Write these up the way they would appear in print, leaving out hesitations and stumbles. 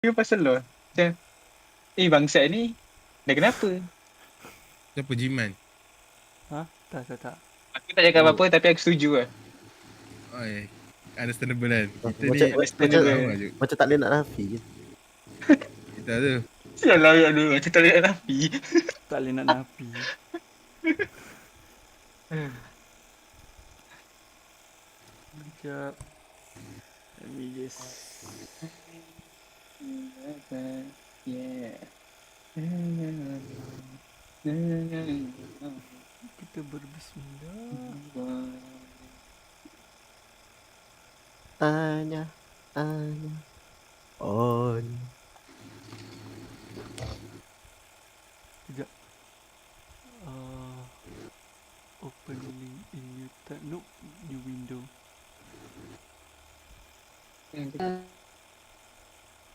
Dia pasal lo. Macam, bangsat ni, dah kenapa? Siapa Jiman? Ha? Tak. Aku tak cakap apa-apa tapi aku setuju lah. Oh, understandable kan. Kita Macam ni understandable. sama je. macam tak boleh nak nafi je. Kita tu. Sialah ya dia macam tak boleh nak nafi. Tak boleh nak napi. Sekejap. Let me just... Yeah. Kita berbismillah. Anya. On. Sekejap. Open link in new tab. Nope. New window.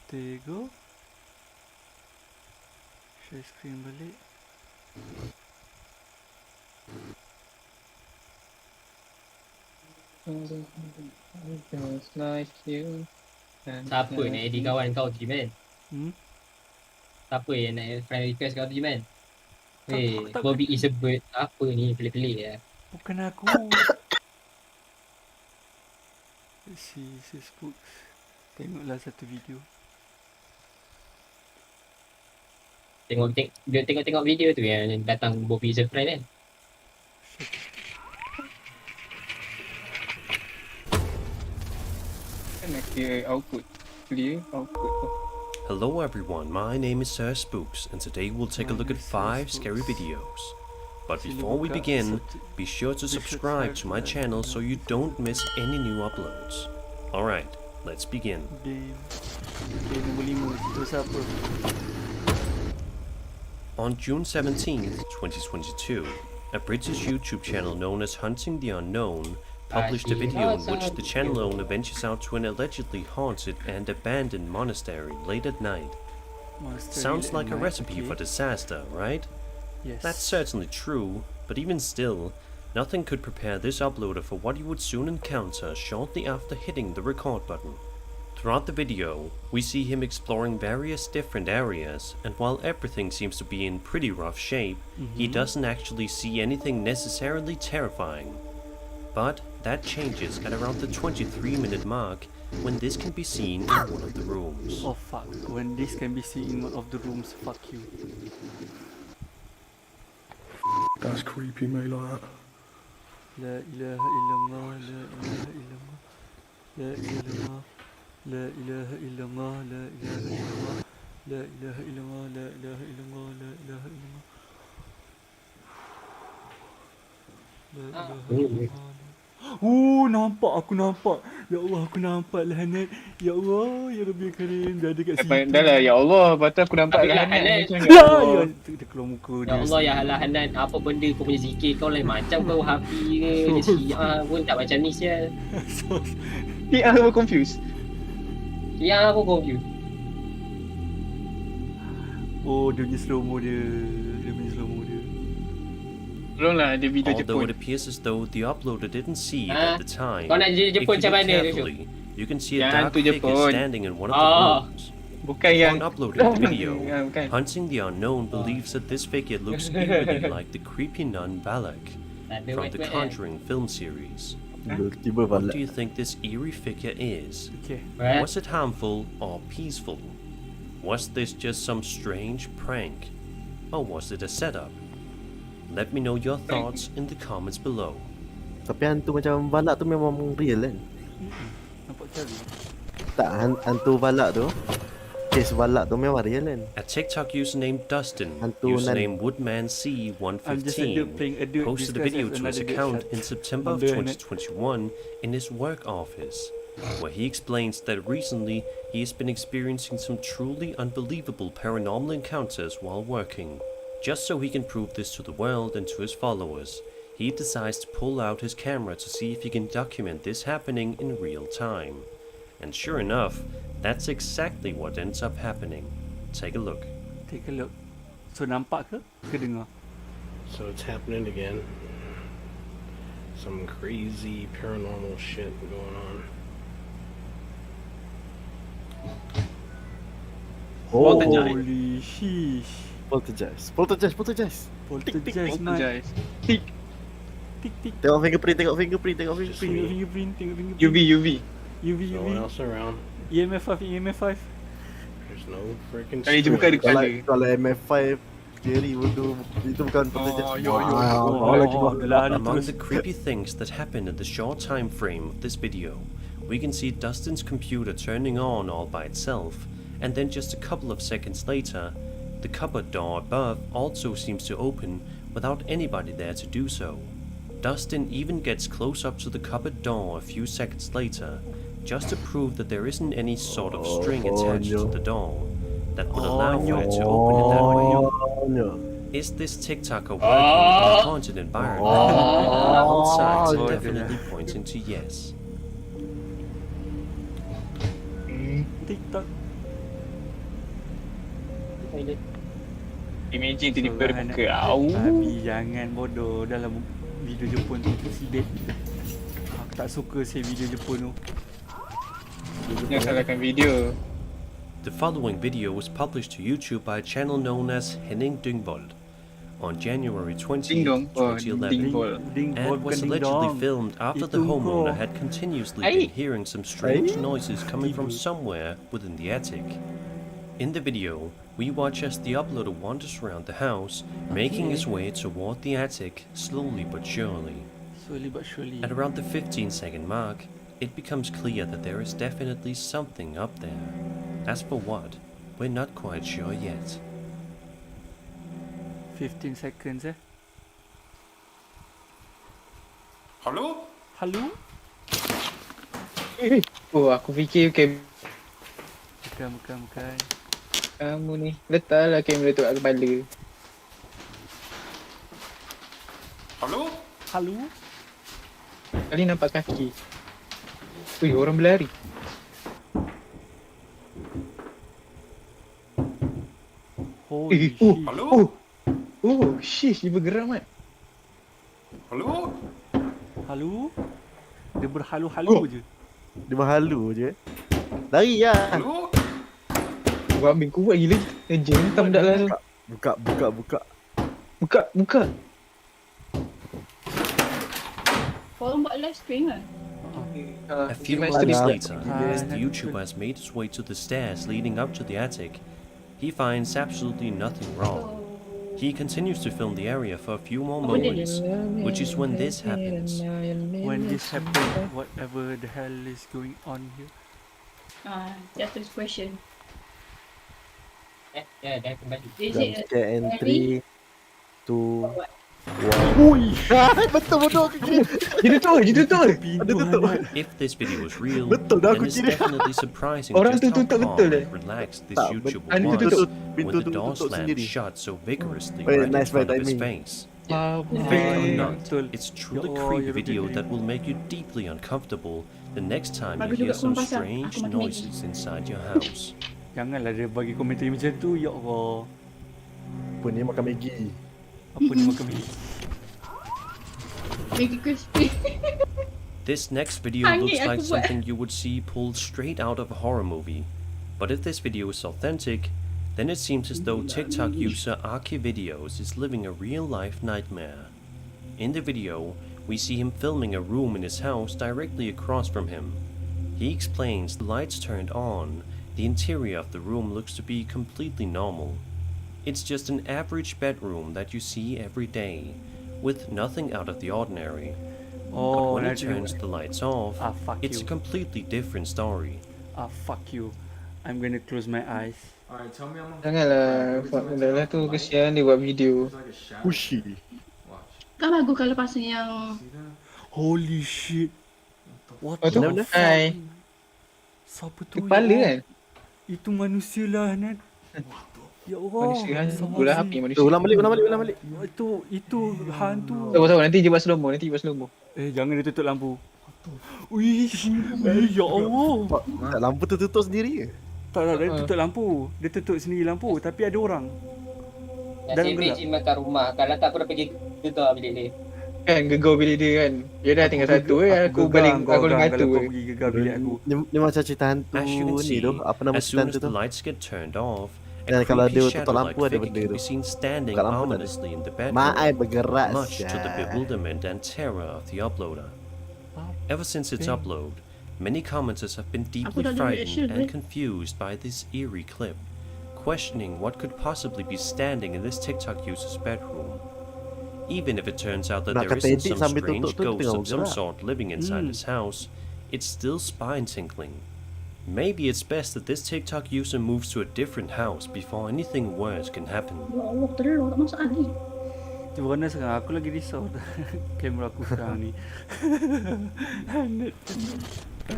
There you go. Share screen balik. Just like you. Siapa nak edit kawan kau tu Jiman? Siapa yang nak friend request kau tu Jiman? Bobby is a bird. Apa ni pelik-pelik ya? Bukan aku. Let's see, Facebook. Tengoklah satu video. Tengok video tu yang datang Bobby is a friend kan? Output. Clear output. Hello everyone, my name is Sir Spooks and today we'll take a look at 5 scary videos. But before we begin, be sure to subscribe to my channel so you don't miss any new uploads. Alright, let's begin. Game nombor 5. Terus apa? On June 17th, 2022, a British YouTube channel known as Hunting the Unknown published a video in which the channel owner ventures out to an allegedly haunted and abandoned monastery late at night. Sounds like a recipe for disaster, right? Yes. That's certainly true, but even still, nothing could prepare this uploader for what you would soon encounter shortly after hitting the record button. Throughout the video, we see him exploring various different areas, and while everything seems to be in pretty rough shape, he doesn't actually see anything necessarily terrifying. But that changes at around the 23-minute mark, when this can be seen in one of the rooms. Oh fuck, when this can be seen in one of the rooms, fuck you. That's creepy, mate, like that. La ilaha illallah, la ilaha illallah, la ilaha illallah, la ilaha illallah, la ilaha illallah, la ilaha illallah, la ilaha illallah, la ilaha illallah. La ilaha illallah. Nampak, aku nampak. Ya Allah, aku nampak lah hanet. Ya Allah, ya Rabbi Karim, dah ada kat situ. Dah lah, ya Allah, patut aku nampak Tapi lah, hanet. Ya, dia keluar muka dia. Ya Allah ya halah Hanan, apa benda kau punya zikir kau lain macam kau Hafi ke macam Syiah pun tak macam ni sial. Aku confused. Syiah pun confused. Oh, dia punya slow-mo dia. Dia punya slow-mo dia. Tolonglah, ada video Although Jepun. it appears as though the uploader didn't see it at the time, Kau nak if you Jepun macam look mana tu? carefully, you can see a Jangan dark tu figure Jepun. standing in one of the rooms. Bukan yang Upon uploading the video, bukan. Hunting the Unknown believes that this figure looks eerily like the creepy nun Balak from the Conjuring film series. Tiba What balik. do you think this eerie figure is? Okay. Was it harmful or peaceful? Was this just some strange prank? Or was it a setup? Let me know your thoughts in the comments below. Tapi hantu macam balak tu memang real kan? Nampak cari. Tak, hantu balak tu, case balak tu memang real kan? A TikTok username Dustin, Hantu username I'm just playing WoodmanC115, a dude posted a disguised video as to his another account shot. in September of Under 2021 in his work office, where he explains that recently he has been experiencing some truly unbelievable paranormal encounters while working. Just so he can prove this to the world and to his followers, he decides to pull out his camera to see if he can document this happening in real time. And sure enough, that's exactly what ends up happening. Take a look. Take a look. So nampak ke? Ke dengar? So it's happening again. Some crazy paranormal shit going on. Poltergeist. Holy sheesh. Poltergeist. Poltergeist. Poltergeist. Poltergeist, man. Poltergeist. Tik. Tik, tik. Tengok fingerprint. Tengok fingerprint. Tengok fingerprint. Tengok fingerprint, tengok fingerprint. UV, UV. UV, No UV. one else around. EMF 5, EMF 5. There's no freaking Kali je bukan ada Kalau colour. kalau MF5 Jerry itu bukan poltergeist. Oh, yo, yo. Among the creepy things that happened in the short time frame of this video, we can see Dustin's computer turning on all by itself, and then just a couple of seconds later, the cupboard door above also seems to open without anybody there to do so. Dustin even gets close up to the cupboard door a few seconds later, just to prove that there isn't any sort of string attached to the door that would allow for it to open in that way. Is this TikToker working in a haunted environment? All signs are definitely pointing to yes. TikTok. Imagine tiba-tiba dia buka. Tapi jangan bodoh dalam video Jepun tu sibet. Aku tak suka video Jepun tu. Jangan salahkan video. The following video was published to YouTube by a channel known as Henning Dingvold on January 20, Ding dong. Oh, 2011, ding ball. and was allegedly filmed after the homeowner had continuously been hearing some strange noises coming from somewhere within the attic. In the video, we watch as the uploader wanders around the house, making his way toward the attic slowly but surely. Slowly but surely. At around the 15-second mark, it becomes clear that there is definitely something up there. As for what, we're not quite sure yet. 15 seconds Hello? Halo? Oh, aku fikir Bukan. kamu ni. Letaklah kamera tu kat kepala. Hello? Halo? Kali nampak kaki. Ui, orang berlari. Holy Oh, shit. Hello? Oh, shish, dia bergerak mat. Hello? Halo? Dia berhalu-halu je. Dia berhalu je. Lari lah. Hello? Gua ambil kuat gila. Ejen hitam dak lah tu. Buka. Buka. Korang buat live stream kan? A few moments later, as the YouTuber has made his way to the stairs leading up to the attic, he finds absolutely nothing wrong. He continues to film the area for a few more moments, which is when this happens. When this happened, whatever the hell is going on here? Just a question. Ya, dah kembali. Is Jump it scare and 3, 2, What? 1. Betul bodoh aku kira. Dia tutup. Pintu Hanat. If this video is real, Betul dah then aku it's kira. definitely surprising Orang just tu how tutup calm betul and relaxed this Tak, YouTuber Ani was tutup. when Pintu the tu door tutup slammed sendiri. shut so vigorously Oh, right in nice, front right of his timing. face. Perfect. Fear or not, Betul. it's truly Ya Allah, creepy ya video Rabbi. that will make you deeply uncomfortable the next time you Bagus hear juga some korang pasang. strange Aku makan noises inside your house. Janganlah dia bagi komentari macam tu, ya Allah. Apa ni makan Maggi? Apa ni makan ni? Maggie crispy? This next video Hangit looks aku like buat. something you would see pulled straight out of a horror movie. But if this video is authentic, then it seems as though TikTok user Aki Videos is living a real-life nightmare. In the video, we see him filming a room in his house directly across from him. He explains the lights turned on, the interior of the room looks to be completely normal. It's just an average bedroom that you see every day, with nothing out of the ordinary. But Oh, when he nanti turns the lights off, fuck it's a you. completely different story. Fuck you. I'm gonna close my eyes. Janganlah. Dah lah tu kesian dia buat video. Pushi. Kan bagus kalau pasang yang Holy shit. What Oh tu. the fuck? Hai. Siapa tu? Kepala ya kan? Allah? Itu manusia lah, Hanat. Ya Allah. Manusia kan? Astagfirullahaladzim. Bola api manusia. Ulang balik. Itu hantu. Sabar, nanti je buat slow mo. Jangan dia tutup lampu. Uish. Ya Allah. Tak, lampu tu tutup sendiri ke? Tak, dia tutup lampu. Dia tutup sendiri lampu. Tapi ada orang. Nasib Dalam baik gelap. Jim makan rumah. Kalau tak aku dah pergi tutup bilik dia. Kan gegar bilik dia kan. Dia dah tinggal satu aku balik aku dengan tu. Kalau kau pergi gegar bilik aku. Ni macam cerita hantu As you can ni tu. see, Apa nama as cerita soon hantu as the tu? lights get turned off, a Dan kalau creepy dia tutup shadow-like lampu ada figure benda can tu. be seen standing Buka lampu tak ada. ominously in the Mak ai bedroom, bergerak much to the sial. bewilderment and terror of the uploader. Ever since its upload, many commenters have been deeply dah ada reaction, frightened and confused by this eerie clip, questioning what could possibly be standing in this TikTok user's bedroom. Even if it turns out that Nak there kata isn't edit some sambil strange tutup tu ghost tengok of some bergerak. sort living inside his house, it's still spine-tingling. Maybe it's best that this TikTok user moves to a different house before anything worse can happen. Ya Allah, terlalu tak masuk lagi. Macam mana sekarang? Aku lagi risau kamera aku sekarang ni. Hanet. Ya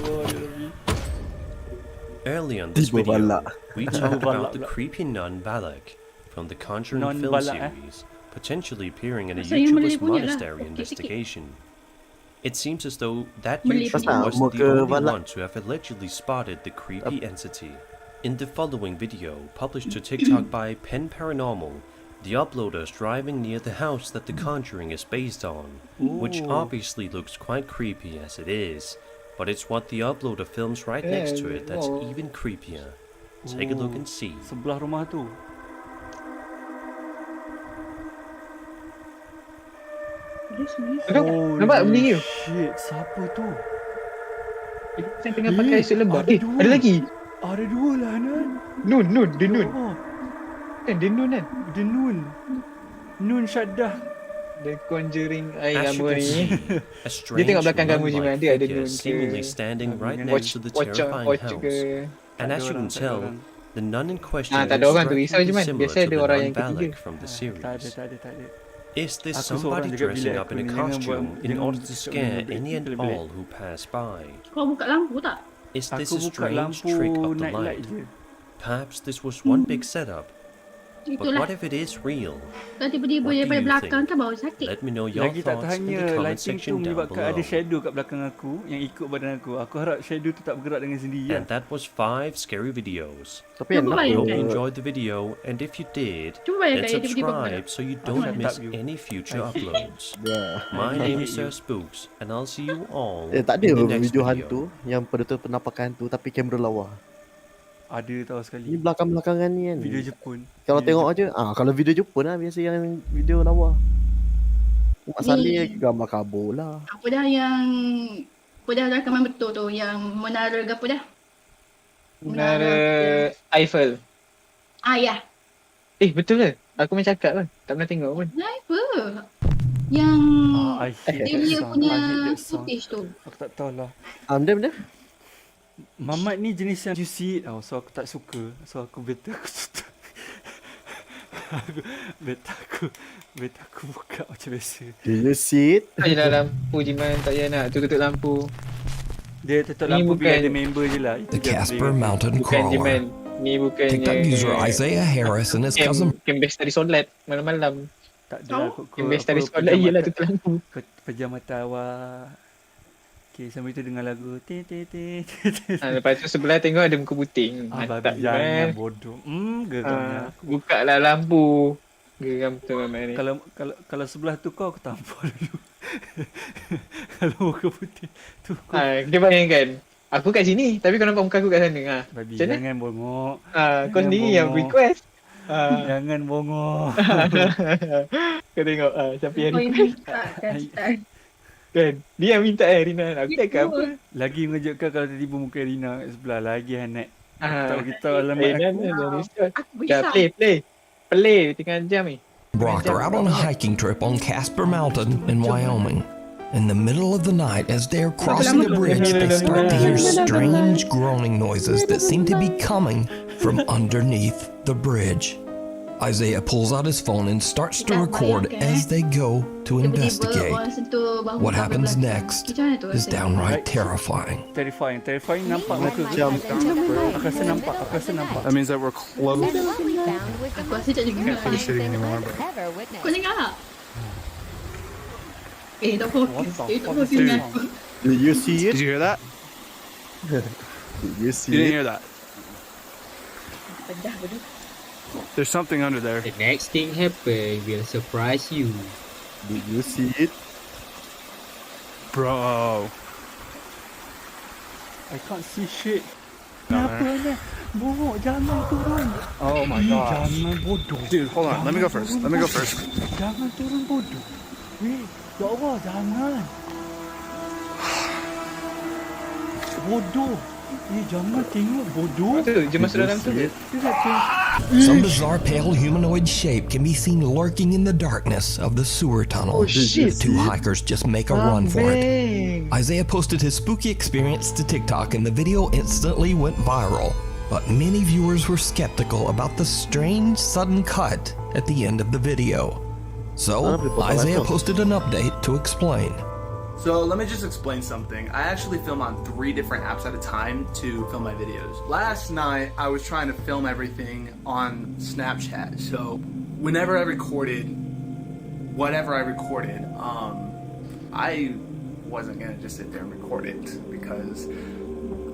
Allah, ya Rabbi. Early on this Tiba video, balak. we talked about the Balak. creepy nun Balak from the Conjuring Nun film Balak, series, potentially appearing in a Masa yang YouTuber's Malay punya lah. monastery Okey, investigation. It seems as though that Malay YouTuber punya. wasn't the Muka only Balak. one to have allegedly spotted the creepy entity. In the following video, published to TikTok by Pen Paranormal, the uploader is driving near the house that The Conjuring is based on, which Ooh. obviously looks quite creepy as it is, but it's what the uploader films right next to it that's even creepier. Take a look and see. Sebelah rumah tu. Nampak benda ni? Shit, siapa tu? Saya tengah pakai suit lebar. ada dua. Ada lagi. Ada dua lah, Nan. Nun, dia Nun. Oh, Kan dia Nun kan. dia Nun. Nun Syaddah. The Conjuring ai As you kamu can ni. see, a strange tengok belakang kamu, Jiman. nun-like Dia ada figure nun ke? seemingly standing right Watch- next to the terrifying Watch house. ke. And Tak as ada you can orang, tak ada tell, orang. the nun in question tak ada looks orang tu, risau je, strikingly Man. similar Biasa to ada the orang nun yang ketiga. Balak from the Tak series. ada. Is this Aku somebody seorang juga dressing bilik up aku in a ni, jangan costume buat- in jangan order to cakap scare bilik. any and Bilik. all who pass by? Kau buka lampu tak? Is this Aku a buka strange lampu trick of the night light light? je. Perhaps this was one big setup. But Itulah. what if it is real? Kalau tiba-tiba What do daripada you belakang think? kan baru sakit. Let me know your Lagi tak thoughts in the tahannya comment lighting tu section down menyebabkan ada below. shadow kat belakang aku yang ikut badan aku. Aku harap shadow tu tak bergerak dengan sendiri. And that was 5 scary videos. Tapi Cuba enak I hope bayangkan. you tu. enjoyed the video, and if you did, Cuba then bayangkan dia tiba-tiba subscribe bergerak. so you don't Aku miss tak view. any future I- uploads. Yeah. My I name hate is you. Sir Spooks, and I'll see you all Tak ada in the next video video. hantu yang betul-betul penampakan hantu tapi kamera lawa. Ada tahu Ni sekali. belakang-belakangan ni kan. Video Jepun. Kalau Video tengok Jepun. aja, kalau video Jepun lah biasa yang video lawa. Mak Ni- Saleh gambar kabur lah. Apa dah yang apa dah rakaman betul tu yang menara ke apa dah? Menara Eiffel. Ya. Betul ke? Aku main cakap kan. Tak pernah tengok pun. Apa? Yang I hate that dia sound. punya I hate that sound. footage tu. Aku tak tahulah. Benda-benda? Mamat ni jenis yang juicy tau. So aku tak suka. So aku better aku tutup. better aku buka macam biasa. Do you see it? Tak payah lampu Jiman. Tak payah nak tutup lampu. Dia tutup Ni lampu bila bukan- ada member je lah. Itu The je aku Casper boleh Mountain Bukan Jiman. Crawler. Ni bukannya TikTok user Isaiah Harris and his cousin Camp best tadi solat malam-malam. tak ada lah. Camp best tadi solat ialah tutup lampu. Pejam mata awak. Okay, sambil tu dengar lagu. Lepas tu sebelah tengok ada muka puting. Mantap Babi jangan Jiman. bodoh. Geramnya aku. Buka lah lampu. Geram betul Mamat ni. Kalau sebelah tu kau aku tampar dulu. Kalau muka putih tu kau. Dia bayangkan. Aku kat sini tapi kau nampak muka aku kat sana. Babi macam mana? jangan bongok. Kau sendiri yang bongok. request. Jangan bongok. Kau tengok siapa yang Kau yang request minta kan start. kan. Dia yang minta Rina. Aku cakap apa? Lagi mengejutkan kalau tiba-tiba muka Rina kat sebelah. Lagi Hanet. Tak beritahu Eh, alamat Dan, aku. Dan, Dan. Aku Dah risau. play tengah jam ni. brought her out on a hiking trip on Casper Mountain in Wyoming. In the middle of the night, as they're crossing a bridge, they start to hear strange groaning noises that seem to be coming from underneath the bridge. Isaiah pulls out his phone and starts to record as they go to Tiba-tiba investigate. orang sentuh bahu What kat happens belakang. next Macam mana tu is rasanya? downright terrifying. Terrifying nampak muka Macam Aku rasa nampak. That means that we're close. Aku rasa tak juga. Shitting anymore, but Kau dengar tak? Tak fokus. Tak fuck fokus is dengan this? aku. Did you see did it? you hear that? Did you see You didn't it? hear that. Pedah betul. There's something under there. The next thing happen will surprise you. Did you see it? Bro. I can't see shit. Down Kenapa there. ni? Bro, jangan turun. Oh my Ih, god. Jangan bodoh. Dude, hold on. Let me go first. Let me go first. Jangan turun bodoh. Weh, ya Allah, jangan. Bodoh. Jangan tengok bodoh. Tu je masuk dalam tu. Dia nak tengok. Some bizarre pale humanoid shape can be seen lurking in the darkness of the sewer tunnel. Oh, shit. The two hikers just make a run for it. Bang. Isaiah posted his spooky experience to TikTok and the video instantly went viral. But many viewers were skeptical about the strange sudden cut at the end of the video. So, Isaiah posted an update to explain. So let me just explain something. I actually film on 3 different apps at a time to film my videos. Last night, I was trying to film everything on Snapchat. So whenever I recorded, whatever I recorded, I wasn't gonna just sit there and record it because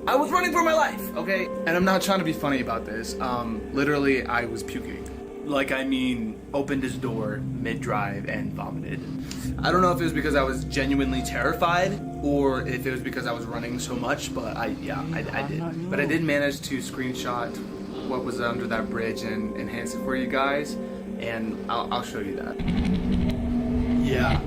I was running for my life, okay? And I'm not trying to be funny about this. Literally, I was puking. Like, I mean, opened his door mid-drive and vomited. I don't know if it was because I was genuinely terrified or if it was because I was running so much, but I did. But I did manage to screenshot what was under that bridge and enhance it for you guys, and I'll show you that. Yeah,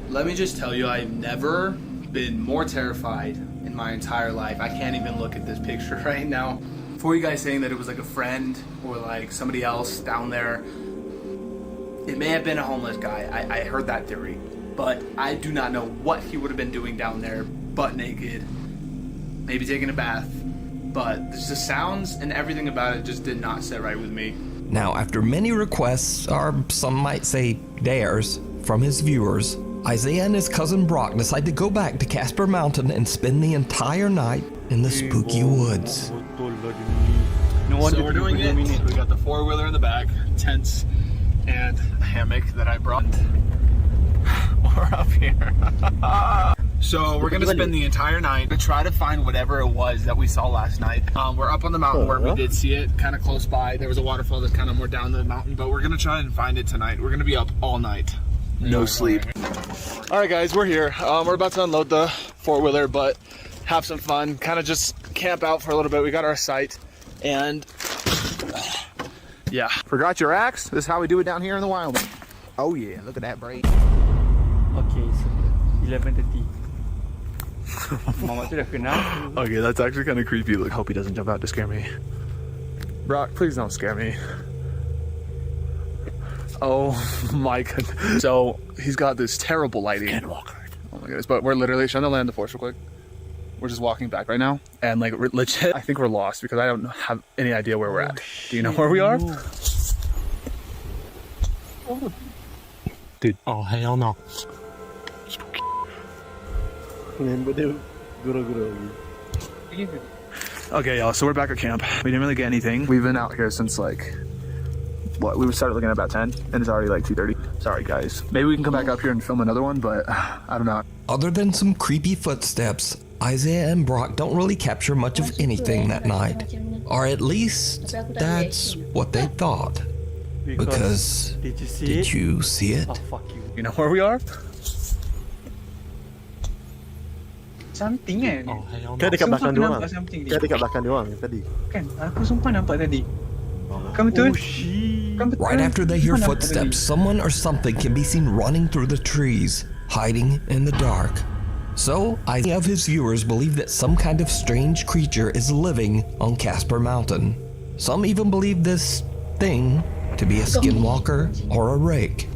let me just tell you, I've never been more terrified in my entire life. I can't even look at this picture right now. For you guys saying that it was like a friend or like somebody else down there, it may have been a homeless guy. I heard that theory, but I do not know what he would have been doing down there, butt naked, maybe taking a bath. But the sounds and everything about it just did not sit right with me. Now, after many requests, or some might say dares, from his viewers, Isaiah and his cousin Brock decide to go back to Casper Mountain and spend the entire night in the spooky woods. So we're doing it. We got the 4-wheeler in the back, tents, and a hammock that I brought. We're up here. So we're gonna spend the entire night to try to find whatever it was that we saw last night. We're up on the mountain where we did see it, kind of close by. There was a waterfall that's kind of more down the mountain, but we're gonna try and find it tonight. We're gonna be up all night. No sleep. All right, guys, we're here. We're about to unload the 4-wheeler, but have some fun. Kind of just camp out for a little bit. We got our site, and yeah. Forgot your axe? This is how we do it down here in the Wyoming. Oh yeah, look at that braid. Okay, so 11:30. Mama tu dah kenal. Okay, that's actually kind of creepy. Look, hope he doesn't jump out to scare me. Brock, please don't scare me. Oh my goodness. So he's got this terrible lighting. Oh my goodness, but we're literally trying to land the force real quick. We're just walking back right now, and like legit, I think we're lost because I don't have any idea where we're at. Do you know where we are? Dude. Oh, hell no. Okay, y'all, so we're back at camp. We didn't really get anything. We've been out here since like, what, we started looking at about 10, and it's already like 2:30. Sorry, guys. Maybe we can come back up here and film another one, but I don't know. Other than some creepy footsteps, Isaiah and Brock don't really capture much of anything that night. Or at least, that's what they thought. Because, Did you see it? Oh, fuck you. You know where we are? Something kan? Oh, hell no. Kan dekat Sumpah belakang aku dia orang. nampak something Kan dekat belakang dia orang tadi. Kan? Aku sumpah nampak tadi. Kamu betul? Kamu betul? Right after they hear Sumpah nampak footsteps, tadi. someone or something can be seen running through the trees, hiding in the dark. So, many of his viewers believe that some kind of strange creature is living on Casper Mountain. Some even believe this thing to be a skinwalker or a rake.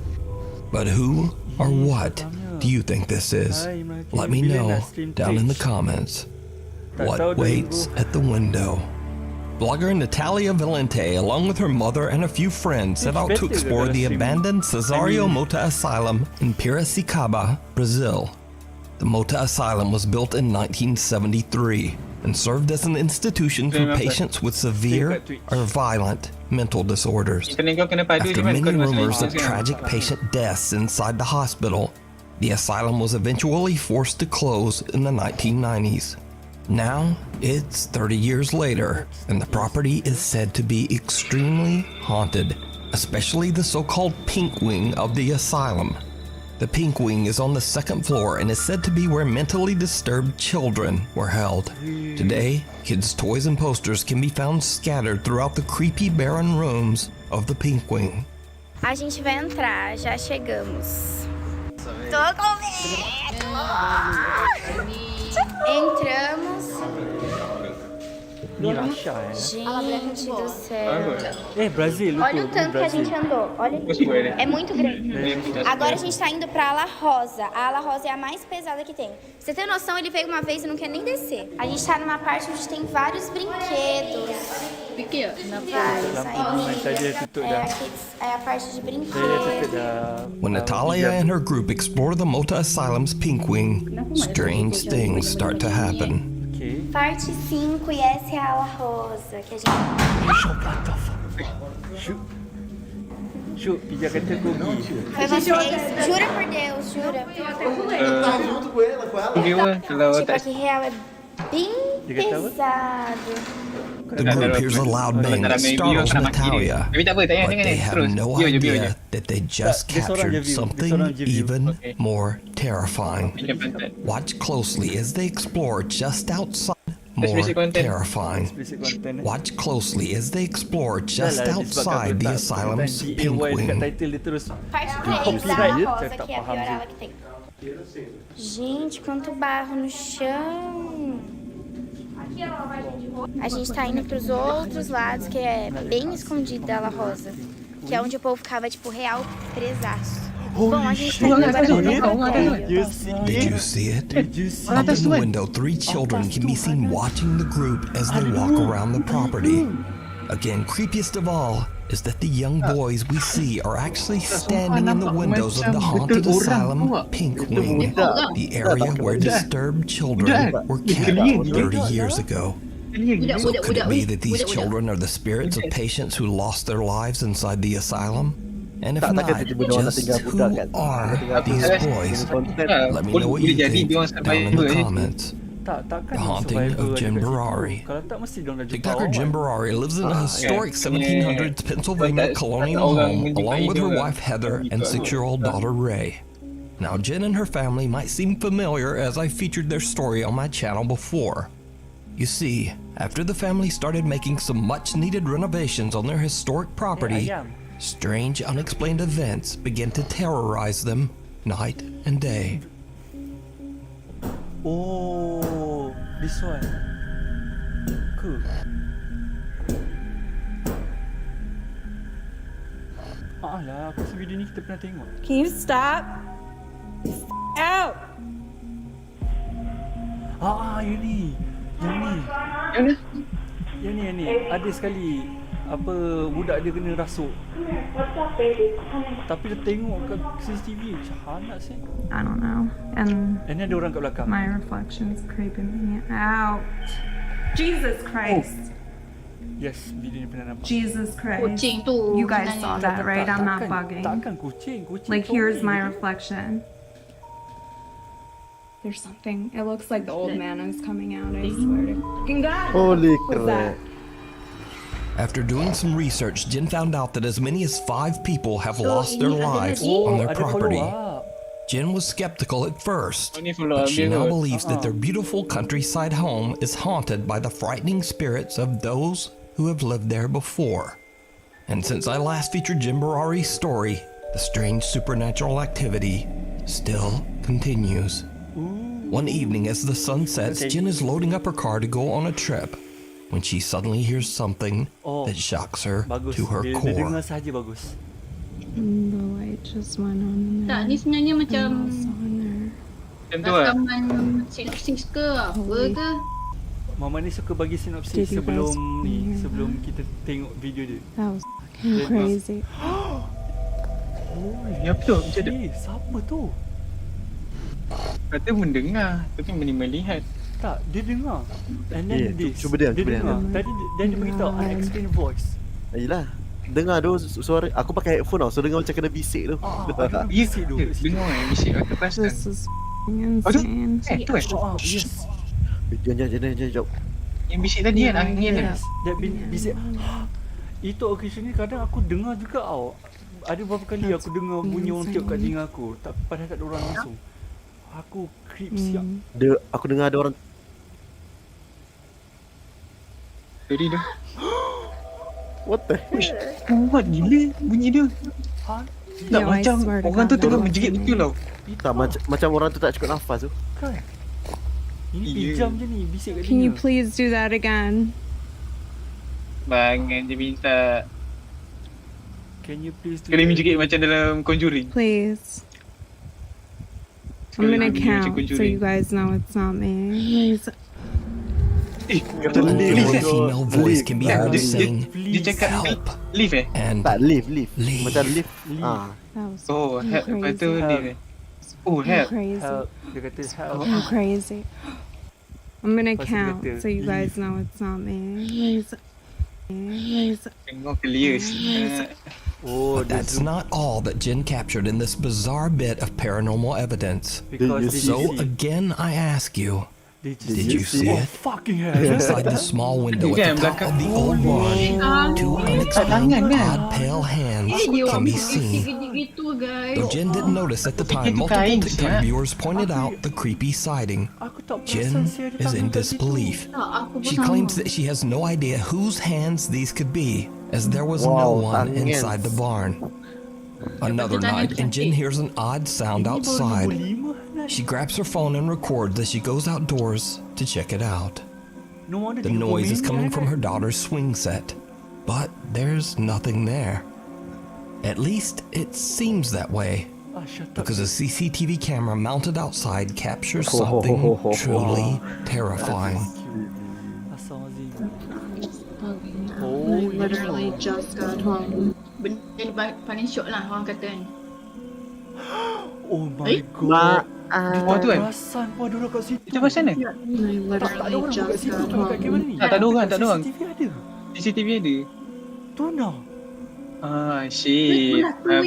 But who or what do you think this is? Let me know down in the comments. What waits at the window? Blogger Natalia Valente, along with her mother and a few friends, set out to explore the abandoned Cesario Mota Asylum in Piracicaba, Brazil. The Mota Asylum was built in 1973 and served as an institution for patients with severe or violent mental disorders. Internet kau kena padu je After kan? many Kau ada masalah rumors of kan? tragic patient deaths inside the hospital, the asylum was eventually forced to close in the 1990s. Now, it's 30 years later, and the property is said to be extremely haunted, especially the so-called pink wing of the asylum. The Pink Wing is on the second floor and is said to be where mentally disturbed children were held. Today, kids' toys and posters can be found scattered throughout the creepy, barren rooms of the Pink Wing. A gente vai entrar, já chegamos. Tô com medo! Entramos. Gente do céu. Brasil, Olha o tanto que a gente andou. Olha aqui. É muito grande. Agora a gente tá indo pra ala rosa. A ala rosa é a mais pesada que tem. Pra você ter noção, ele veio uma vez e não quer nem descer. A gente tá numa parte onde tem vários brinquedos. Pequeno. É a parte de brinquedos. When Natalia and her group explore the Mota Asylum's Pink Wing, strange things start to happen. Parte 5 e essa é a ala rosa que a gente... Pija kata kau pergi. Foi vocês? Jura por Deus, jura? Tipo, aqui real é bem pesado. The group hears a loud bang that startles Natalia, but they have no idea that they just captured something even more terrifying. Watch closely as they explore just outside. More terrifying. Watch closely as they explore just outside the asylum's Pink Wing. Parte 3 da ala rosa, que é a pior ala que tem. Gente, quanto barro no chão. A gente tá indo pros outros lados, que é bem escondido da ala rosa. Que é onde o povo ficava, tipo, real presaço. Bom, a gente tá indo agora pro laboratório. Did you see it? Up in the window, 3 children can be seen watching the group as they walk around the property. Again, creepiest of all is that the young boys we see are actually standing in the windows of the haunted asylum Pink Wing, the area where disturbed children were kept 30 years ago. So could it be that these children are the spirits of patients who lost their lives inside the asylum? And if not, just who are these boys? Let me know what you think down in the comments. The Haunting of Jim Barari. TikToker Jim Barari lives in a historic 1700s Pennsylvania colonial home along with her wife Heather and 6-year-old daughter Ray. Now Jen and her family might seem familiar as I featured their story on my channel before. You see, after the family started making some much needed renovations on their historic property, strange unexplained events began to terrorize them night and day. Oh, this one. Cool. Alah, aku rasa video ni kita pernah tengok. Can you stop? Out! Yang ni. Yang ni. Ada sekali apa budak dia kena rasuk. Tapi dia tengok kat CCTV. Macam hangat sih. I don't know. And ni ada orang kat belakang. my reflection's creeping me out. Jesus Christ. Yes, video ni pernah nampak. Jesus Christ. Kucing tu. You guys saw that, right? I'm not bugging. Takkan kucing. Like, here's my reflection. There's something. It looks like the old man is coming out. I swear to God. Holy What's that? After doing some research, Jen found out that as many as 5 people have lost their lives on their property. Jen was skeptical at first, but she now believes that their beautiful countryside home is haunted by the frightening spirits of those who have lived there before. And since I last featured Jim Barari's story, the strange supernatural activity still continues. One evening as the sun sets, Jen is loading up her car to go on a trip when she suddenly hears something that shocks her to her Dia core. dengar sahaja bagus. The light just went on. Tak, ni sebenarnya macam rakaman sinopsis ke apa ke? Mama ni suka bagi sinopsis sebelum ni, sebelum kita tengok video dia. That was crazy. Ya betul macam tu. Siapa tu? Kata mendengar tapi melihat. Tak, dia dengar. And then cuba dia dengar. Tadi dia beritahu unexplained voice. Yelah, dengar tu suara. Aku pakai headphone tau, so dengar macam kena bisik tu. Bisik tu. Dengar bisik aku perasan. This is insane. Tu Yes. Jom. Yang bisik tadi kan angin tu. Dia bisik. Itu occasion ni kadang aku dengar juga tau. ada beberapa kali aku dengar bunyi orang tiup kat telinga aku, tak padahal tak ada orang langsung. Aku creep siap. Aku dengar ada orang. Jadi dah. What the heck? Kuat gila bunyi dia. Tak macam orang tu tengah menjerit betul tau. Tak macam orang tu tak cukup nafas tu. Kan? Ini pijam je ni, bisik kat Can you telinga. please do that again? Bangan je minta. Can you please do Kena that? menjerit macam dalam Conjuring. Please. I'm gonna count so you guys know it's not me. Please. A female voice can be heard saying, Dia cakap help. Leave And Tak, leave. Macam leave. That was Oh help. Lepas tu crazy. leave Oh I'm help. crazy. Help. Dia kata help. I'm crazy. I'm gonna Lepas tu count kata, so you guys know it's not me. Please. Please. Tengok clear siap. Oh, But that's not all that Jen captured in this bizarre bit of paranormal evidence. because So again, I ask you, did you see Oh, it? fucking hell. Inside the small window at the top of the old barn, two unexplained odd pale hands can be seen. Gitu guys. Though Jen didn't notice at the time, multiple TikTok viewers pointed out the creepy sighting. Aku tak Jen perasan saya ada is in tangan kat situ. disbelief. She claims that she has no idea whose hands these could be, as there was no one inside the barn. Another night, and Jen hears an odd sound outside. She grabs her phone and records as she goes outdoors to check it out. No wonder The dia noise is komen, coming kan? from her daughter's swing set, but there's nothing there. At least it seems that way, Ah, shut up. because a CCTV camera mounted outside captures something truly terrifying. Astaghfirullahalazim. I literally just got home. Benda ni paling syok lah orang kata kan. Oh my god. Oh tu kan? Perasan pun ada orang kat situ. Macam mana? I Tak ada literally orang kat just situ got tu kat kamera home. ni. Tak ada orang, tak ada orang. CCTV ada. CCTV ada. Tu nak. Ah shit. Abang.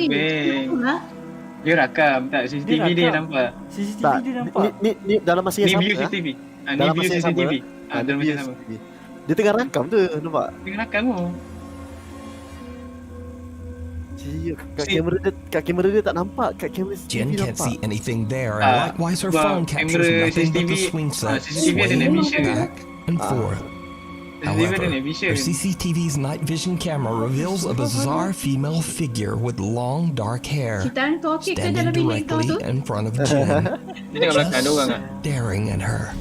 Dia rakam tak CCTV dia rakam. nampak. CCTV Tak, dia nampak. ni dalam masa Ni yang view sama. CCTV. Ah ni Dalam view masa yang sama. CCTV. Ah dalam masa yang sama. Dia tengah rakam tu, nampak? Tengah rakam tu. Kat kamera dia tak nampak. Kat kamera Jen CCTV can't see nampak. anything there, and likewise her phone captures kamera nothing but the CCTV swing set CCTV ada swaying night vision. back and forth. CCTV ada However, night vision. her CCTV's night vision camera reveals a bizarre female figure with long dark hair Cerita kau okey ke standing dalam bilik kau directly tu? in front of Jen, Dia tengok belakang ada orang just ah. staring at her.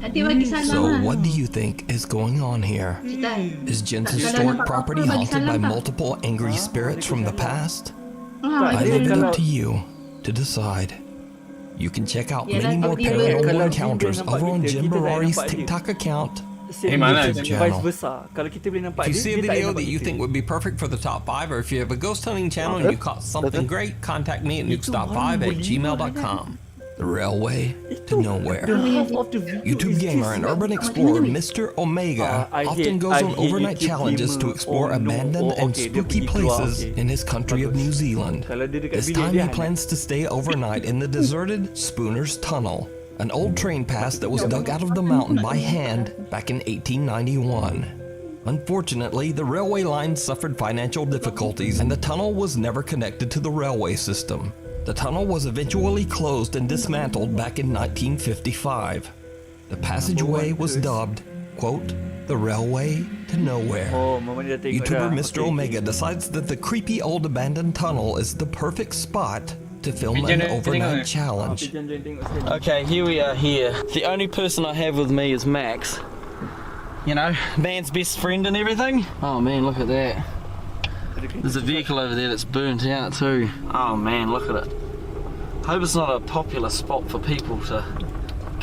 Nanti bagi salam So lah. what do you think is going on here? Cerita. Is Jen's Tak salah historic nampak property apa-apa, bagi haunted by salam tak? multiple angry spirits from the past? Ah, I leave it kalau- up to you to decide. You can check out Yeah, many that's more up to you. paranormal Kalau encounters Jin dia over on nampak Jim kita, kita tak Barari's nampak dia. TikTok account Same mana? vice channel. versa. Kalau kita boleh nampak If you dia, see a dia tak video nampak that you kita. think would be perfect for the top 5, or if you have a ghost hunting channel and you caught something great, contact me at nukes.5@gmail.com. The railway to nowhere. The half of the video YouTube is gamer and this. urban explorer Mr. Omega I often hate- goes I on hate overnight YouTube challenges to gamer. explore Oh, no. abandoned Oh, and okay, dia spooky pergi keluar, places okay. in his country of Bagus. New Zealand. Kalau dia dekat This bilik time dia, he Hanet. plans to stay overnight in the deserted Spooner's Tunnel, an old train pass that was dug out of the mountain by hand back in 1891. Unfortunately, the railway line suffered financial difficulties and the tunnel was never connected to the railway system. The tunnel was eventually closed and dismantled back in 1955. The passageway was dubbed, quote, the railway to nowhere. Oh, Mama dia dah tengok YouTuber dah. Mr. Okay, Omega decides that the creepy old abandoned tunnel is the perfect spot to film an overnight challenge. Jom tengok sekali. Okay, here we are here. The only person I have with me is Max. You know, man's best friend and everything. Oh man, look at that. There's a vehicle over there that's burnt out too. Oh man, look at it. Hope it's not a popular spot for people to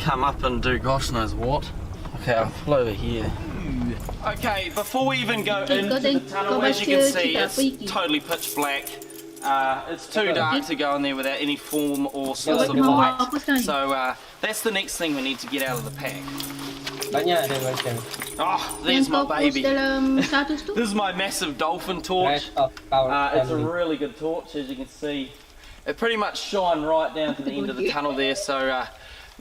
come up and do gosh knows what. Okay, I'll pull over here. Okay, before we even go into the tunnel, as you can see, it's totally pitch black. It's too dark to go in there without any form or source of light. So that's the next thing we need to get out of the pack. Banyak ada macam. Oh, there's my baby. dalam status tu. This is my massive dolphin torch. It's a really good torch, as you can see. It pretty much shone right down to the end of the tunnel there, so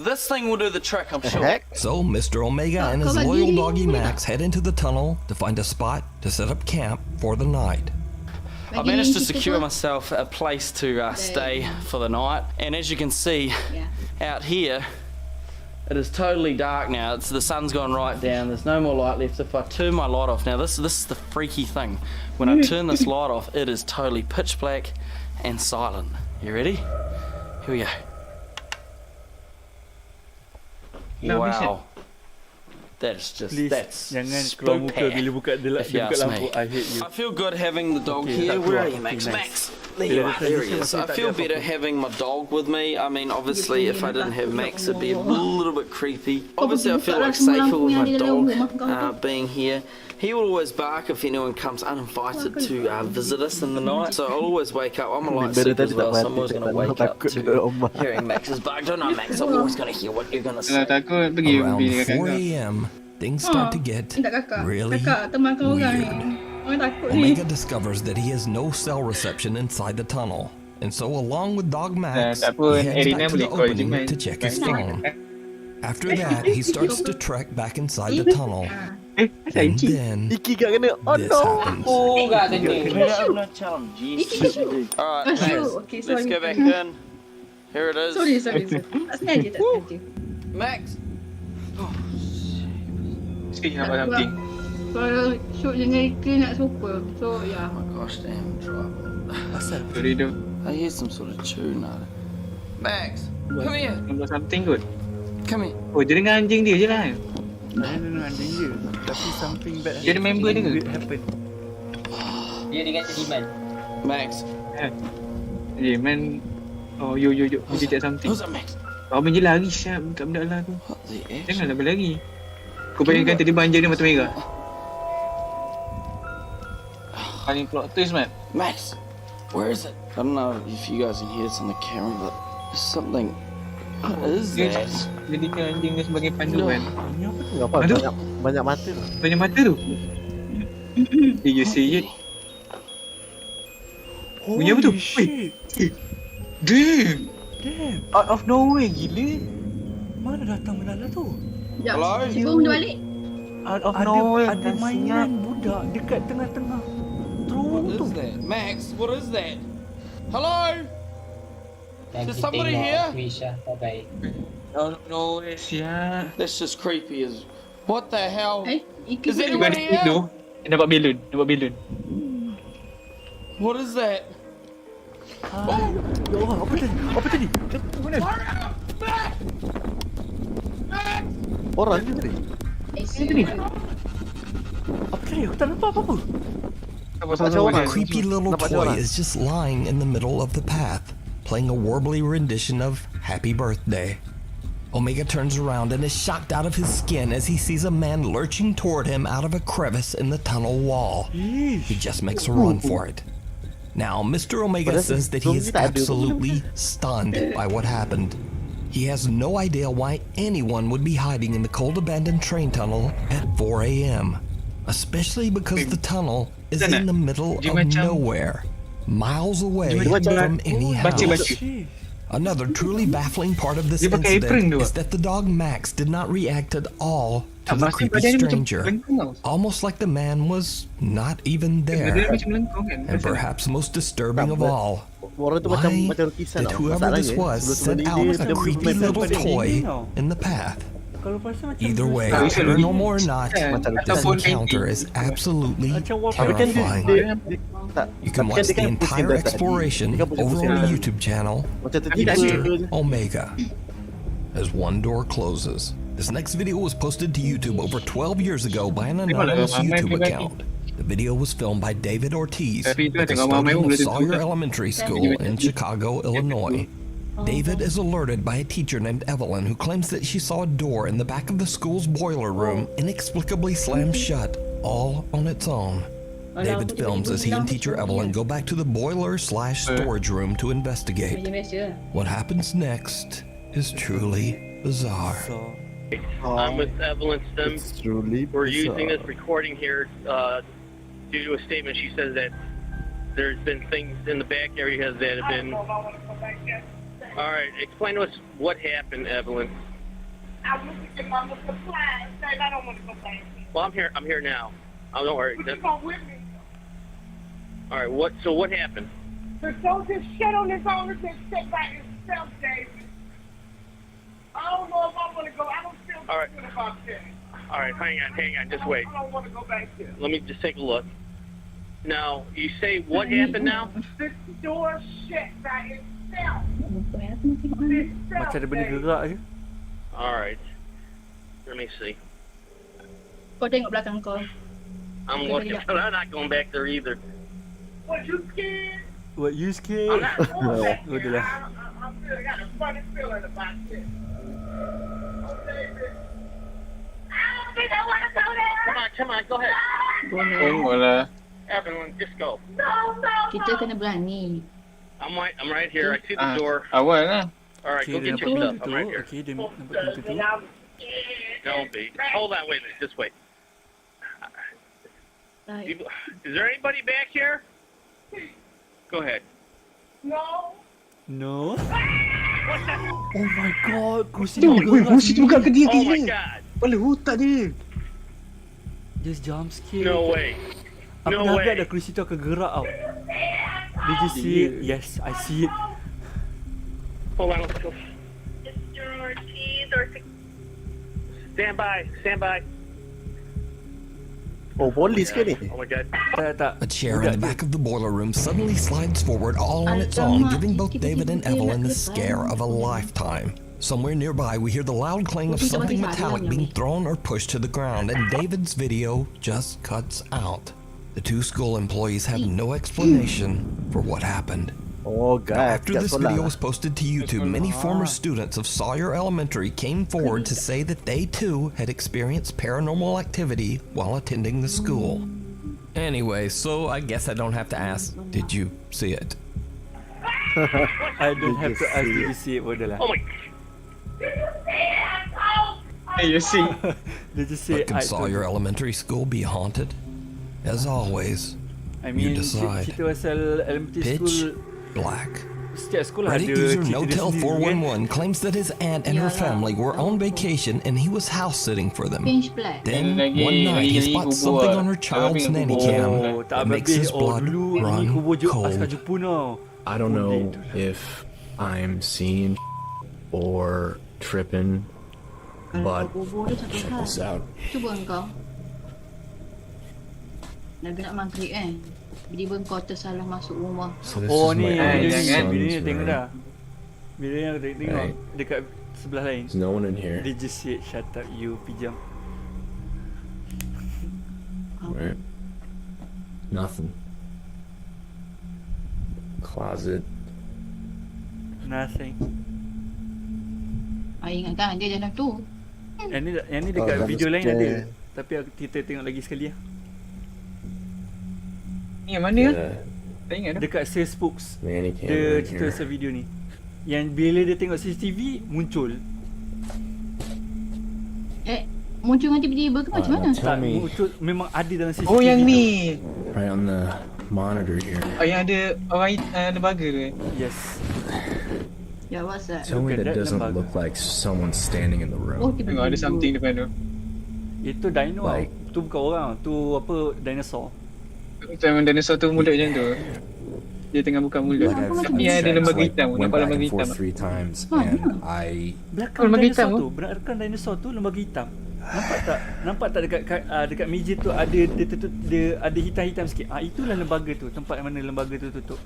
this thing will do the trick, I'm sure. So Mr. Omega and his loyal doggy Max head into the tunnel to find a spot to set up camp for the night. I managed to secure myself a place to stay for the night, and as you can see out here, it is totally dark now. The sun's gone right down. There's no more light left. If I turn my light off now, this is the freaky thing. When I turn this light off, it is totally pitch black and silent. You ready? Here we go. Wow. That's just, that's spooky. If you ask me. I feel good having the dog here. Where are you, Max? Max! There you are, there he is. I feel better having my dog with me. I mean, obviously, if I didn't have Max, it'd be a little bit creepy. Obviously, I feel like safer with my dog being here. He will always bark if anyone comes uninvited to visit us in the night. So I'll always wake up. I'm a light sleeper as well, so I'm always going to wake up to hearing Max's bark. Don't know, Max. I'm always going to hear what you're going to say. Around 4 a.m., things start to get really weird. Omega discovers that he has no cell reception inside the tunnel, and so along with Dog Max, he heads back to the opening to check his phone. After that, he starts to trek back inside the tunnel, and then this happens. Alright, Max, let's go back in. Here it is. Sorry. Max! Kalau shoot dengan iklan nak super. So yeah. Oh my gosh, damn trouble. I hear some sort of tune out. Max, come here. Something good. Come here. Oh, dia dengan anjing dia je lah. Dengan anjing dia. Tapi something bad. Dia ada member dia ke? Dia dengan Diman. Max. Diman. Oh, yo. Dia cakap something. Who's that, Max? Abang je lari siap kat benda lah tu. Janganlah berlari. Kau bayangkan tadi banjir dia mata merah. Paling plot twist, man. Max, where is it? I don't know if you guys can hear this on the camera, but there's something. What is that? Jadikan anjing dia sebagai panduan. Apa? Banyak mata tu. Banyak mata tu. You see it? Bunyi apa tu? Damn! Out of nowhere, gila. Mana datang benda tu? Hello? Cuba benda balik. Out of nowhere. Ada mainan budak dekat tengah-tengah terowong tu. What is that? Max, what is that? Hello? Is somebody here? Out of nowhere, siap. That's just creepy as... What the hell? Is anyone here? Nampak belon. What is that? Ya Allah, apa tadi? Mana? Orang ni tadi. Apa tadi? Aku tak nampak apa-apa. A creepy little toy is just lying in the middle of the path, playing a warbly rendition of Happy Birthday. Omega turns around and is shocked out of his skin as he sees a man lurching toward him out of a crevice in the tunnel wall. He just makes a run for it. Now, Mr. Omega says that he is absolutely stunned by what happened. He has no idea why anyone would be hiding in the cold abandoned train tunnel at 4 a.m. Especially because the tunnel is in the middle of nowhere, miles away from any house. Another truly baffling part of this incident is that the dog Max did not react at all to the creepy stranger, almost like the man was not even there. And perhaps most disturbing of all, why did whoever this was set out a creepy little toy in the path? Either way, paranormal or not, this encounter is absolutely terrifying. You can watch the entire exploration over on the YouTube channel, Mr. Omega, as one door closes. This next video was posted to YouTube over 12 years ago by an anonymous YouTube account. The video was filmed by David Ortiz at the custodian of Sawyer Elementary School in Chicago, Illinois. David is alerted by a teacher named Evelyn who claims that she saw a door in the back of the school's boiler room inexplicably slam shut, all on its own. David films as he and teacher Evelyn go back to the boiler/storage room to investigate. What happens next is truly bizarre. I'm with Evelyn Sims. We're using this recording here due to a statement. She says that there's been things in the back area that have been... All right, explain to us what happened, Evelyn. I was looking at my supplies, and I don't want to go back. Well, I'm here now. Oh, don't worry. You can come with me. All Alright, so what happened? But don't just shit on this owner and sit by yourself, David. I don't know if I want to go. I don't feel good about this. Alright, hang on, just wait. I don't want to go back there. Let me just take a look. Now, you say what happened now? This door shit by itself. Macam ada benda gerak je. Alright. Let me see. Kau tengok belakang kau. I'm looking, but I'm not going back there either. What, you scared? What, you scared? I'm not going back Oh, there. I got a funny feeling about this. Oh, David. I don't think I want to go there. Come on, go ahead. Tunggu lah. Everyone, just go. Kita kena berani. I'm right here. I see the door. Awal lah. Alright, Okay, go dia get nampak your pintu stuff. tu. I'm right here. Okay, dia nampak pintu tu. Don't be. Hold on, wait a minute. Just wait. Is there anybody back here? Go ahead. No. No? Oh my god, kerusi Tu, gerak kerusi tu buka ke dia Oh my gila. god. Kepala otak dia. Just jump scare. No way. Aku No dah way. agak dah kerusi tu akan gerak tau. Did you see it? Yes, I see it. Hold on, let's go. Stand by. Oh, polis ke ni? Oh my god. Tak. A chair in the back of the boiler room suddenly slides forward all on its own, giving both David and Evelyn the scare of a lifetime. Somewhere nearby, we hear the loud clang of something metallic being thrown or pushed to the ground, and David's video just cuts out. The two school employees have no explanation for what happened. Oh god. After this video was posted to YouTube, many former students of Sawyer Elementary came forward to say that they too had experienced paranormal activity while attending the school. Anyway, so I guess I don't have to ask, did you see it? I don't have to ask, did you see it? Bodoh lah. Oh my. Hey, you see. Did you see But it? can Sawyer Elementary School be haunted? As always, I you mean, decide. cerita pasal elementary Pitch school. black. Setiap sekolah Reddit ada user cerita dia NoTel sendiri kan. 411 claims that his aunt and her family were on vacation and he was house sitting for them. Pinch black. Then one night he spots something on her child's nanny cam Oh, that tak makes his blood dulu ni run kubur askar cold. Jepun tau. I don't know if I'm seeing or tripping, but check this out. Cuba engkau. Dah nak maghrib kan. Tiba-tiba engkau tersalah masuk rumah. So this Oh is ni, my video son's ni tengok room. dah. Video yang tengok Right. dekat sebelah lain. There's no one in here. They just said shut up you pijam. Right. Nothing. Closet. Nothing. Ingatkan dia dalam tu. Yang ni dekat dalam video lain scare. ada. Tapi kita tengok lagi sekali lah. Ni yang mana? Yeah. Tak ingat dah. Dekat sales books. Manny Dia camera in cerita here. pasal video ni. Yang bila dia tengok CCTV muncul. Muncul dengan tiba-tiba ke macam mana? Tell me Muncul memang ada dalam CCTV. Oh yang ni. right on the monitor here. Oh yang ada orang lembaga tu eh. Yes. Ya, what's that? Tell me Look at that that doesn't lembaga. look like someone standing in the Oh, room. Tengok ada something depan tu. Itu dino tau. Like- Tu bukan orang. Tu apa dinosaur. Macam dinosaur tu mulut macam tu. Dia tengah buka mulut. Like I've Tapi ada checked, lembaga like, hitam. went Nampak back lembaga and hitam. forth 3 times, and I Belakang lembaga dinosaur hitam tu, belakang dinosaur tu lembaga hitam. Nampak tak dekat meja tu ada dia tutup, dia ada hitam-hitam sikit. Itulah lembaga tu, tempat mana lembaga tu tutup.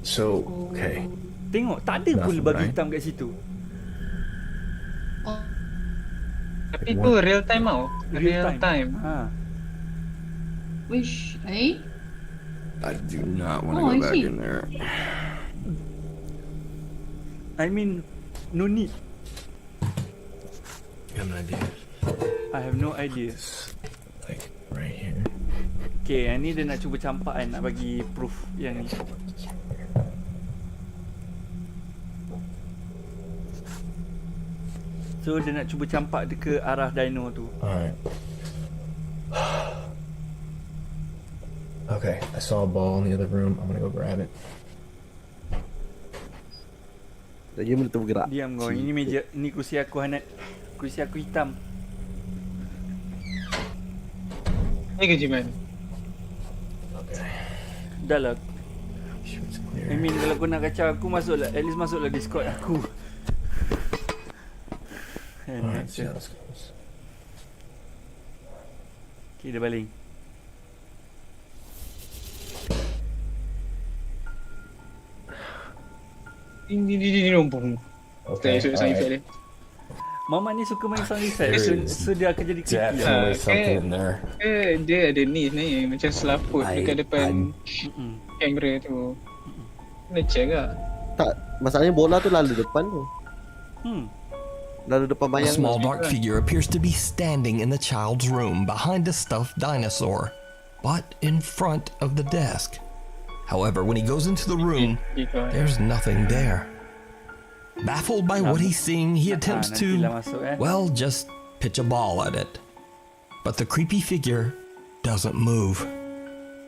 so okay. Tengok, tak ada pun Nothing, lembaga right? hitam kat situ. Tapi tu real time tau. Real time. Wish, I do not want to Oh, go I back see. in there. I mean, no need. You have an idea? I have no idea. Like right here. Okay, yang ni dia nak cuba campak kan, nak bagi proof yang ni. So dia nak cuba campak dia ke arah dino tu. Alright. Okay, I saw a ball in the other room. I'm gonna go grab it. Dia mula tu bergerak. Diam kau, ini meja, ni kursi aku Hanet. Kursi aku hitam. Ni ke Jiman? Dah lah. I mean, kalau kau nak kacau aku, masuklah. At least masuklah Discord aku. Alright, see how this goes. Okay, dah baling. Ini rompong. Okay, Sound effect dia. Mama ni suka main sound effect, so dia akan jadi creepy. Definitely something in there. Dia ada ni sebenarnya macam selaput dekat depan kamera tu. Kena check lah. Tak, masalahnya bola tu lalu depan tu. Lalu depan A bayang. small dark figure appears to be standing in the child's room behind a stuffed dinosaur, but in front of the desk. However, when he goes into the room, there's nothing there. Baffled by what he's seeing, he attempts to, well, just pitch a ball at it. But the creepy figure doesn't move.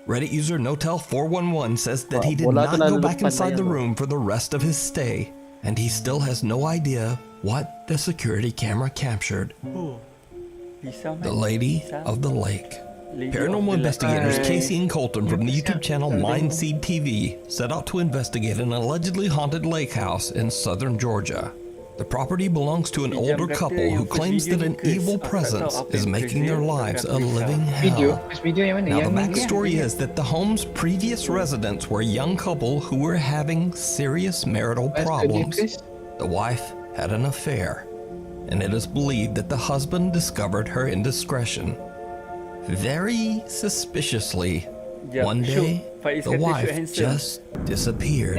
Reddit user Notel411 says that he did not go back inside the room for the rest of his stay, and he still has no idea what the security camera captured. The Lady of the Lake. Paranormal investigators Casey and Colton from the YouTube channel Mindseed TV set out to investigate an allegedly haunted lake house in southern Georgia. The property belongs to an older couple who claims that an evil presence is making their lives a living hell. Now, the backstory is that the home's previous residents were a young couple who were having serious marital problems. The wife had an affair, and it is believed that the husband discovered her indiscretion. Very suspiciously, one day, the wife just disappeared.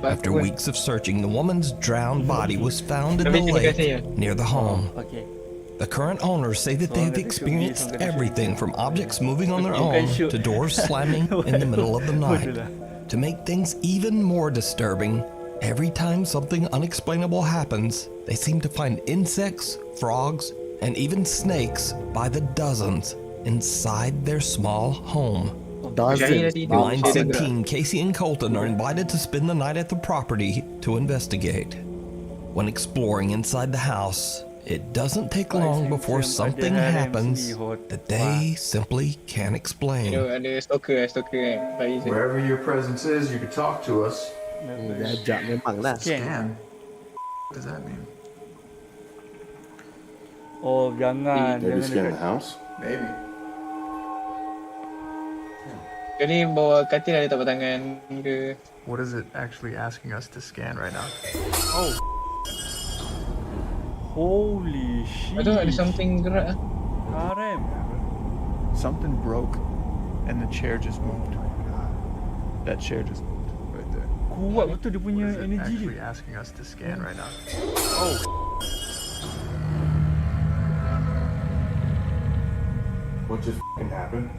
After weeks of searching, the woman's drowned body was found in the lake near the home. The current owners say that they have experienced everything from objects moving on their own to doors slamming in the middle of the night. To make things even more disturbing, every time something unexplainable happens, they seem to find insects, frogs, and even snakes by the dozens inside their small home. Mindseed team Casey and Colton are invited to spend the night at the property to investigate. When exploring inside the house, it doesn't take long before something happens that they simply can't explain. Wherever your presence is, you can talk to us. Scan. What does that mean? Oh, jangan. Maybe scan the house? Maybe. Jadi bawa katil ada tapak tangan ke? What is it actually asking us to scan right now? Oh. Holy shit. Ada something gerak. Harem. Something broke and the chair just moved. That chair just moved right there. Kuat betul dia punya What is it energy actually dia. asking us to scan right now? Oh. What just f***ing happened?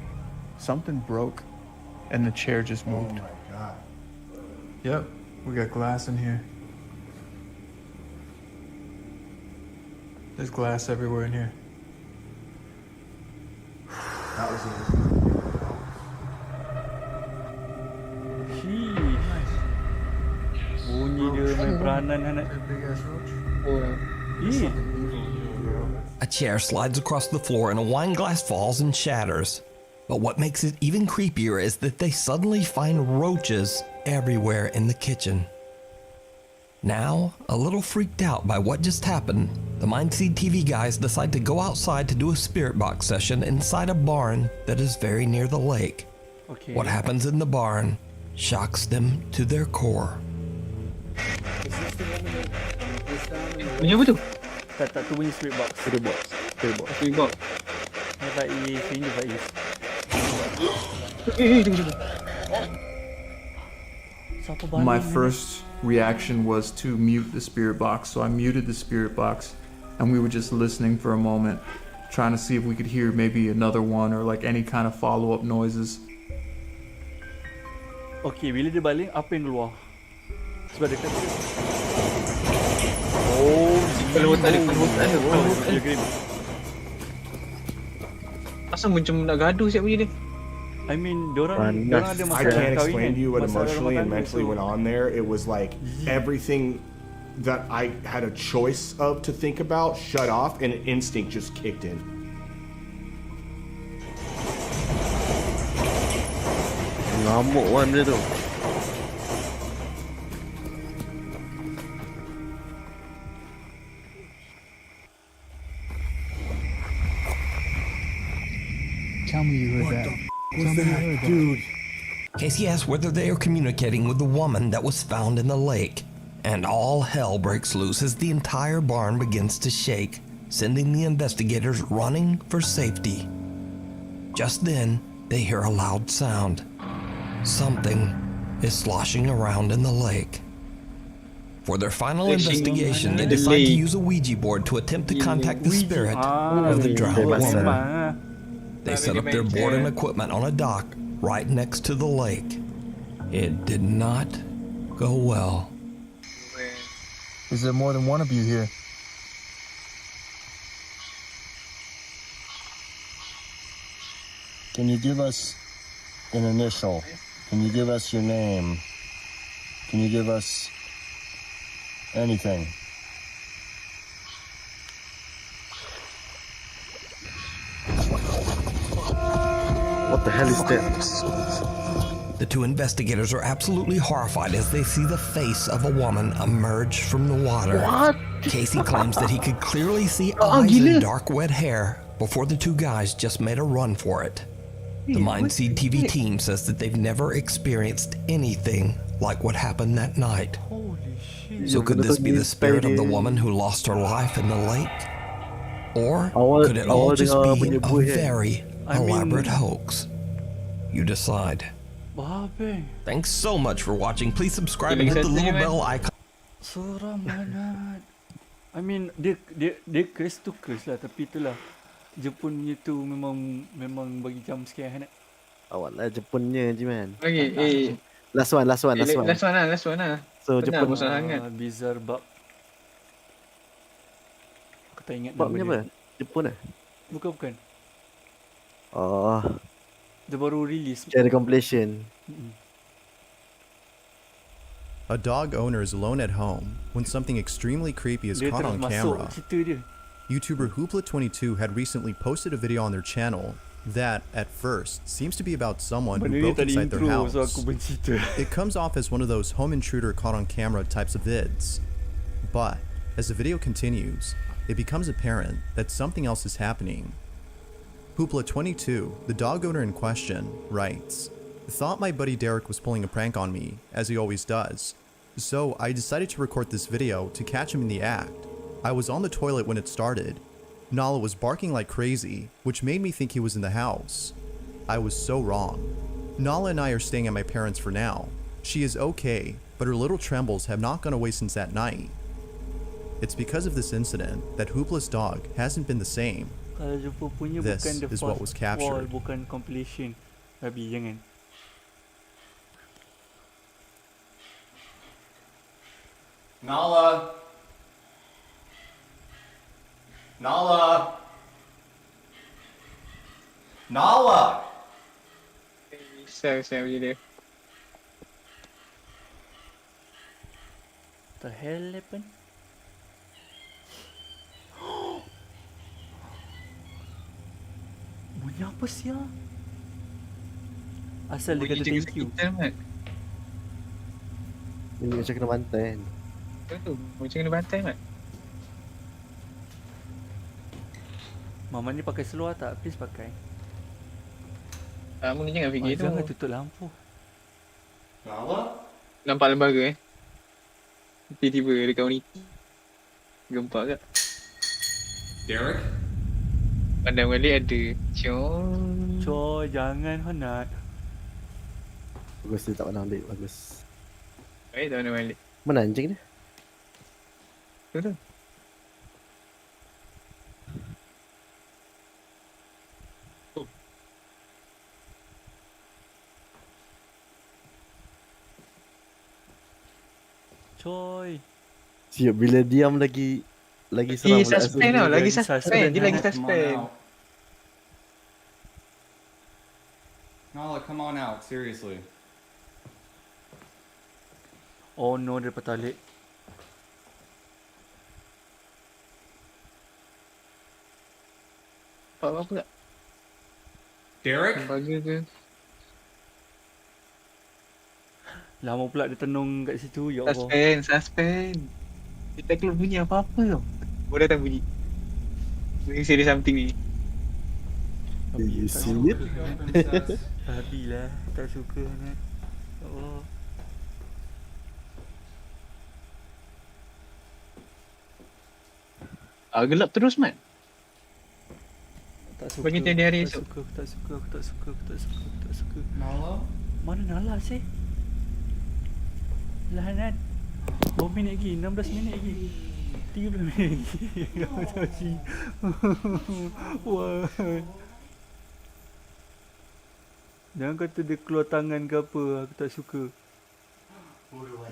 Something broke, and the chair just moved. Oh my god. Yep, we got glass in here. There's glass everywhere in here. That was it. Sheesh. Bunyi dia main peranan hanet. A chair slides across the floor and a wine glass falls and shatters. But what makes it even creepier is that they suddenly find roaches everywhere in the kitchen. Now, a little freaked out by what just happened, the Mindseed TV guys decide to go outside to do a spirit box session inside a barn that is very near the lake. Okay. What happens in the barn shocks them to their core. Bunyi apa tu? Tak tu bunyi spirit box. Spirit box. Spirit box. Faiz, ini Faiz. My first reaction was to mute the spirit box, so I muted the spirit box, and we were just listening for a moment, trying to see if we could hear maybe another one or like any kind of follow-up noises. Okay, bila dia baling, apa yang keluar? Sebab dia kata oh, Pelutan. dia green. Asal macam nak gaduh siap bunyi dia. I mean, dorang ada I masalah can't kahwin explain kan? to you what Masalah emotionally rumah and tangga, mentally so- went on there. It was like everything that I had a choice of to think about shut off, and an instinct just kicked in. Ngamuk one dia tu. Tell me you heard that. Tell me you heard that. Dude. Casey asks whether they are communicating with the woman that was found in the lake, and all hell breaks loose as the entire barn begins to shake, sending the investigators running for safety. Just then, they hear a loud sound. Something is sloshing around in the lake. For their final investigation, they decide to use a Ouija board to attempt to contact the spirit of the drowned woman. They set up their board and equipment on a dock right next to the lake. It did not go well. Is there more than one of you here? Can you give us an initial? Can you give us your name? Can you give us anything? What the hell is that? The two investigators are absolutely horrified as they see the face of a woman emerge from the water. What? Casey claims that he could clearly see eyes and dark wet hair before the two guys just made a run for it. The Mindseed TV team says that they've never experienced anything like what happened that night. So could this be the spirit of the woman who lost her life in the lake? Or could it all just be a very elaborate hoax? You decide. Thanks so much for watching. Please subscribe and hit the little bell icon. Seram banget. I mean, dia curse tu curse lah, tapi itulah Jepun punya tu memang bagi jump scare Hanet. Awak lah Jepunnya je man. Okay, Last one. Last one lah. So Benar, Jepun bosan sangat. Bizarre bug. Aku tak ingat bab ni apa? Jepun Bukan. Oh. Dia baru release. Share compilation. A dog owner is alone at home when something extremely creepy is caught on camera. YouTuber Hoopla22 had recently posted a video on their channel that, at first, seems to be about someone who broke inside their house. It comes off as one of those home intruder caught on camera types of vids. But, as the video continues, it becomes apparent that something else is happening. Hoopla22, the dog owner in question, writes, "Thought my buddy Derek was pulling a prank on me, as he always does. So I decided to record this video to catch him in the act. I was on the toilet when it started. Nala was barking like crazy, which made me think he was in the house. I was so wrong. Nala and I are staying at my parents' for now. She is okay, but her little trembles have not gone away since that night. It's because of this incident that Hoopla's dog hasn't been the same. This is what was captured." Bukan compilation. Rabi, jangan. Nala! Saya macam dia. The hell happened? Bunyi apa sih ya? Asal dia kata thank you. Ini macam kena bantai kan. Betul, macam kena bantai mat. Mama ni pakai seluar tak? Please pakai. Kamu ni jangan fikir tu. Jangan tutup lampu. Nala? Nampak lembaga Tiba-tiba ada kawan ni. Gempak kat. Derek? Pandang balik ada. Coy, jangan Hanet. Bagus dia tak pandang balik, bagus. Baik tak pandang balik. Mana anjing dia? Tu. Coy. Siap bila diam lagi seram. Lagi suspend. Dia lagi suspend. Nala, come on out, seriously. Oh no, dia petalik. Apa tak? Derek? Lembaga ke? Lama pula dia tenung kat situ. Ya Allah. Suspense. Kita keluar bunyi apa-apa tau. Baru datang bunyi. Mesti ada something ni. You Tak see suka, it? Hanet. Habislah. Tak suka Hanet. Ya Allah. Gelap terus, Mat. Tak suka. Bagi tiada hari tak esok. suka, tak suka, aku tak suka, aku tak suka, aku tak suka. Nala? Mana Nala sih? Lah Hanet. Berapa minit lagi? 16 minit lagi. 30 minit lagi. Wah. Jangan kata dia keluar tangan ke apa. Aku tak suka.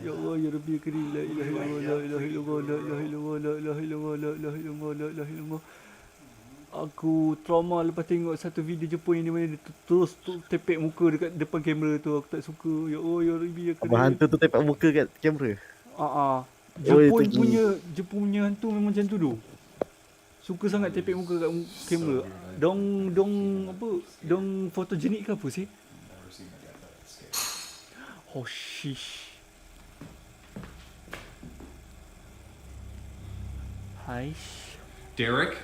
Ya Allah, ya Rabbi Karim. La ilaha illallah, la ilaha illallah, la ilaha illallah, la ilaha illallah, la ilaha illallah, la ilaha illallah. Aku trauma lepas tengok satu video Jepun yang di mana dia terus tepek muka dekat depan kamera tu. Aku tak suka. Ya Allah, ya Rabbi ya Karim. Abang hantu tu tepek muka kat kamera. Jepun punya hantu memang macam tu tu. Suka sangat tepek muka kat kamera. Dong fotogenik ke apa sih? Oh shish. Hai. Derek?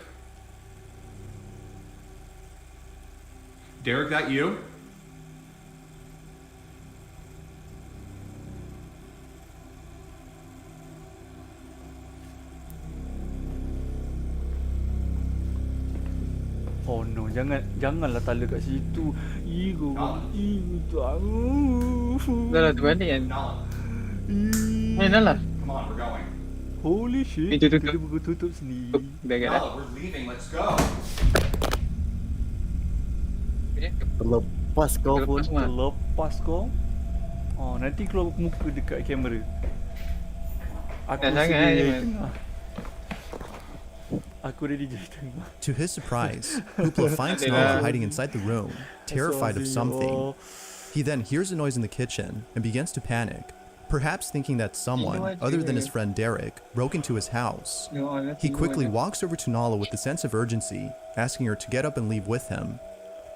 Derek, that you? Oh no, janganlah tala kat situ. Ego tu. Dah lah tu balik kan. Dah lah. Come on, we're going. Holy shit. Pintu tutup. Dia buka tutup sendiri. Dah kat dah. Nala, we're leaving. Let's go. Terlepas kau pun. Terlepas kau. Oh, nanti keluar muka dekat kamera. Aku sedih tengah. Aku ready jadi tengah. To his surprise, Hoopla finds Nala hiding inside the room, terrified of something. He then hears a noise in the kitchen and begins to panic, perhaps thinking that someone, other than his friend Derek, broke into his house. He quickly walks over to Nala with a sense of urgency, asking her to get up and leave with him.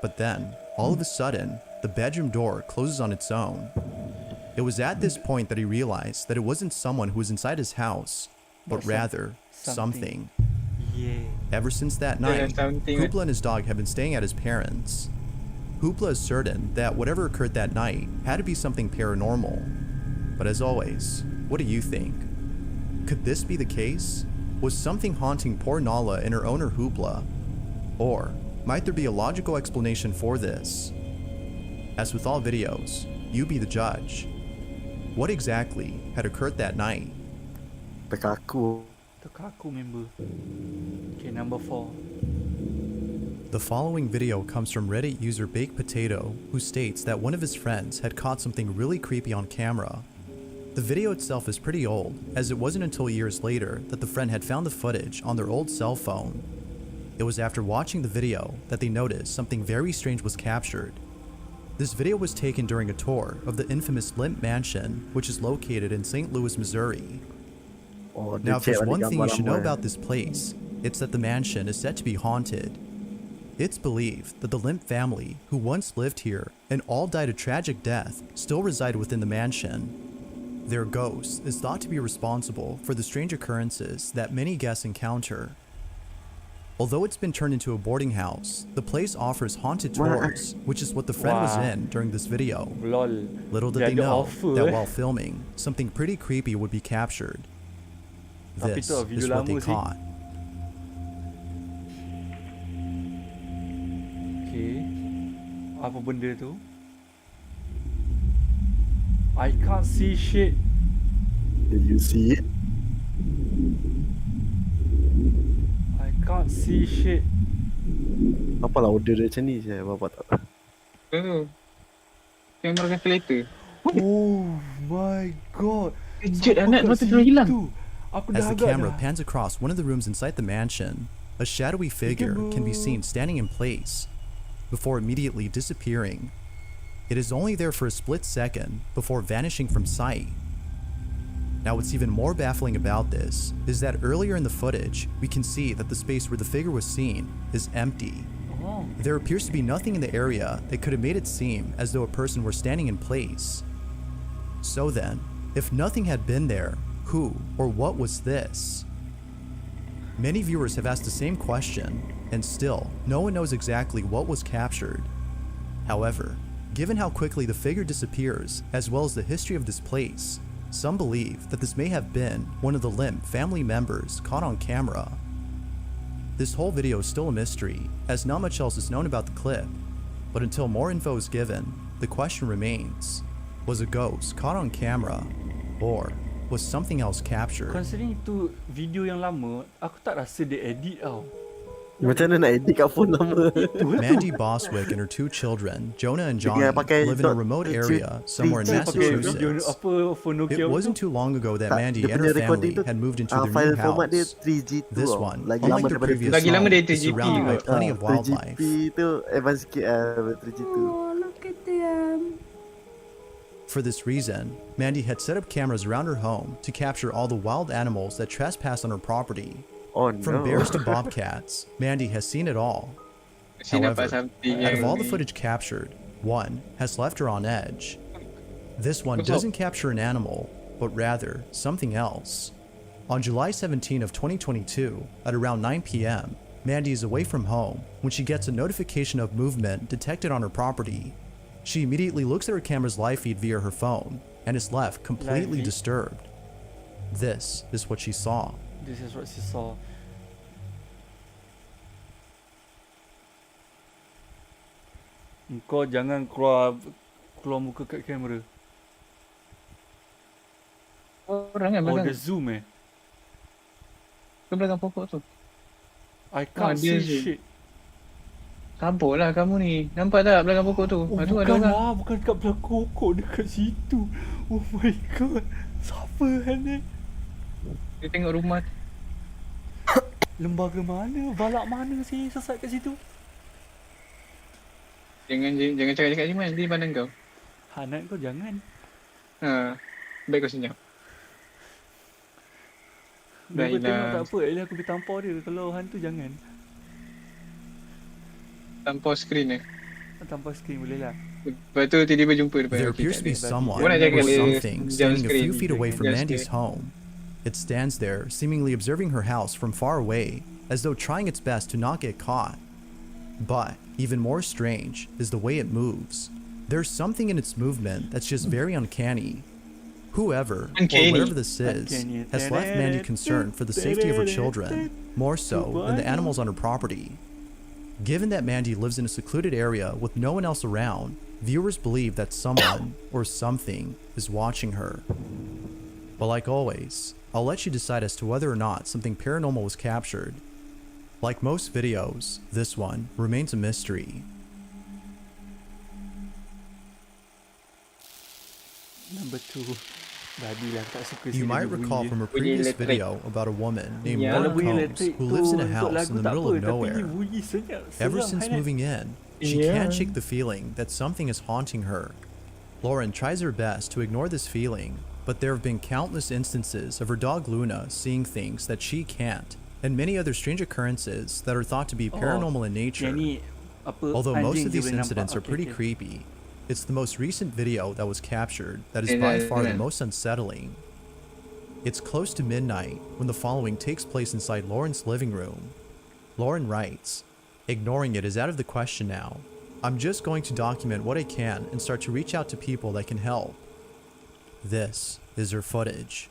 But then, all of a sudden, the bedroom door closes on its own. It was at this point that he realized that it wasn't someone who was inside his house, but rather something. Yeah. Ever since that night, Hoopla and his dog have been staying at his parents'. Hoopla is certain that whatever occurred that night had to be something paranormal. But as always, what do you think? Could this be the case? Was something haunting poor Nala and her owner Hoopla? Or might there be a logical explanation for this? As with all videos, you be the judge. What exactly had occurred that night? Tekaku member. Okay, number 4. The following video comes from Reddit user Baked Potato, who states that one of his friends had caught something really creepy on camera. The video itself is pretty old, as it wasn't until years later that the friend had found the footage on their old cell phone. It was after watching the video that they noticed something very strange was captured. This video was taken during a tour of the infamous Limp Mansion, which is located in St. Louis, Missouri. Now, if there's one thing you should know about this place, it's that the mansion is said to be haunted. It's believed that the Limp family, who once lived here and all died a tragic death, still reside within the mansion. Their ghost is thought to be responsible for the strange occurrences that many guests encounter. Although it's been turned into a boarding house, the place offers haunted tours, which is what the friend was in during this video. Little did they know that while filming, something pretty creepy would be captured. This is what they caught. Okay. Apa benda tu? I can't see shit. Did you see it? I can't see shit. Apalah order dia macam ni je, bapak tak tahu. Tu. Kamera calculator. Oh my god. Kejut anak mata terus hilang. As the camera pans across one of the rooms inside the mansion, a shadowy figure can be seen standing in place, before immediately disappearing. It is only there for a split second before vanishing from sight. Now, what's even more baffling about this is that earlier in the footage, we can see that the space where the figure was seen is empty. There appears to be nothing in the area that could have made it seem as though a person were standing in place. So then, if nothing had been there, who or what was this? Many viewers have asked the same question, and still, no one knows exactly what was captured. However, given how quickly the figure disappears, as well as the history of this place, some believe that this may have been one of the Limp family members caught on camera. This whole video is still a mystery, as not much else is known about the clip, but until more info is given, the question remains, was a ghost caught on camera, or was something else captured? Considering itu video yang lama, aku tak rasa dia edit tau. Macam mana nak edit kat phone lama? Mandy Boswick and her 2 children, Jonah and Johnny, live in a remote area somewhere in Massachusetts. It wasn't too long ago that Mandy and her family had moved into their new house. This one, unlike the previous home, is surrounded by plenty of wildlife. For this reason, Mandy had set up cameras around her home to capture all the wild animals that trespass on her property. From bears to bobcats, Mandy has seen it all. However, out of all the footage captured, one has left her on edge. This one doesn't capture an animal, but rather something else. On July 17 of 2022, at around 9 p.m., Mandy is away from home when she gets a notification of movement detected on her property. She immediately looks at her camera's live feed via her phone and is left completely disturbed. This is what she saw. This is what she saw. Kau jangan keluar muka kat kamera. Orang kan belakang. Oh, dia zoom Ke belakang pokok tu. I can't see shit. Kabur lah kamu ni. Nampak tak belakang pokok tu? Oh, tu bukan ada orang. lah, bukan kat belakang pokok, dekat situ. Oh my god. Siapa hanet? Dia tengok rumah. Lembaga mana? Balak mana sih sesat kat situ? Jangan cakap-cakap Jiman, dia pandang kau. Hanet kau jangan. Baik kau senyap. Dia tengok tak apa, aku boleh tampar dia. Kalau hantu jangan. Tampar skrin Tampar skrin boleh lah. Lepas tu tiba-tiba jumpa depan. There appears to be someone or something standing a few feet away from Mandy's home. It stands there, seemingly observing her house from far away, as though trying its best to not get caught. But even more strange is the way it moves. There's something in its movement that's just very uncanny. Whoever, or whatever this is, has left Mandy concerned for the safety of her children, more so than the animals on her property. Given that Mandy lives in a secluded area with no one else around, viewers believe that someone or something is watching her. But like always, I'll let you decide as to whether or not something paranormal was captured. Like most videos, this one remains a mystery. Number 2. You might recall from a previous video about a woman named Laura Combs who lives in a house in the middle of nowhere. Ever since moving in, she can't shake the feeling that something is haunting her. Lauren tries her best to ignore this feeling, but there have been countless instances of her dog Luna seeing things that she can't, and many other strange occurrences that are thought to be paranormal in nature. Although most of these incidents are pretty creepy, it's the most recent video that was captured that is by far the most unsettling. It's close to midnight when the following takes place inside Lauren's living room. Lauren writes, "Ignoring it is out of the question now. I'm just going to document what I can and start to reach out to people that can help." This is her footage.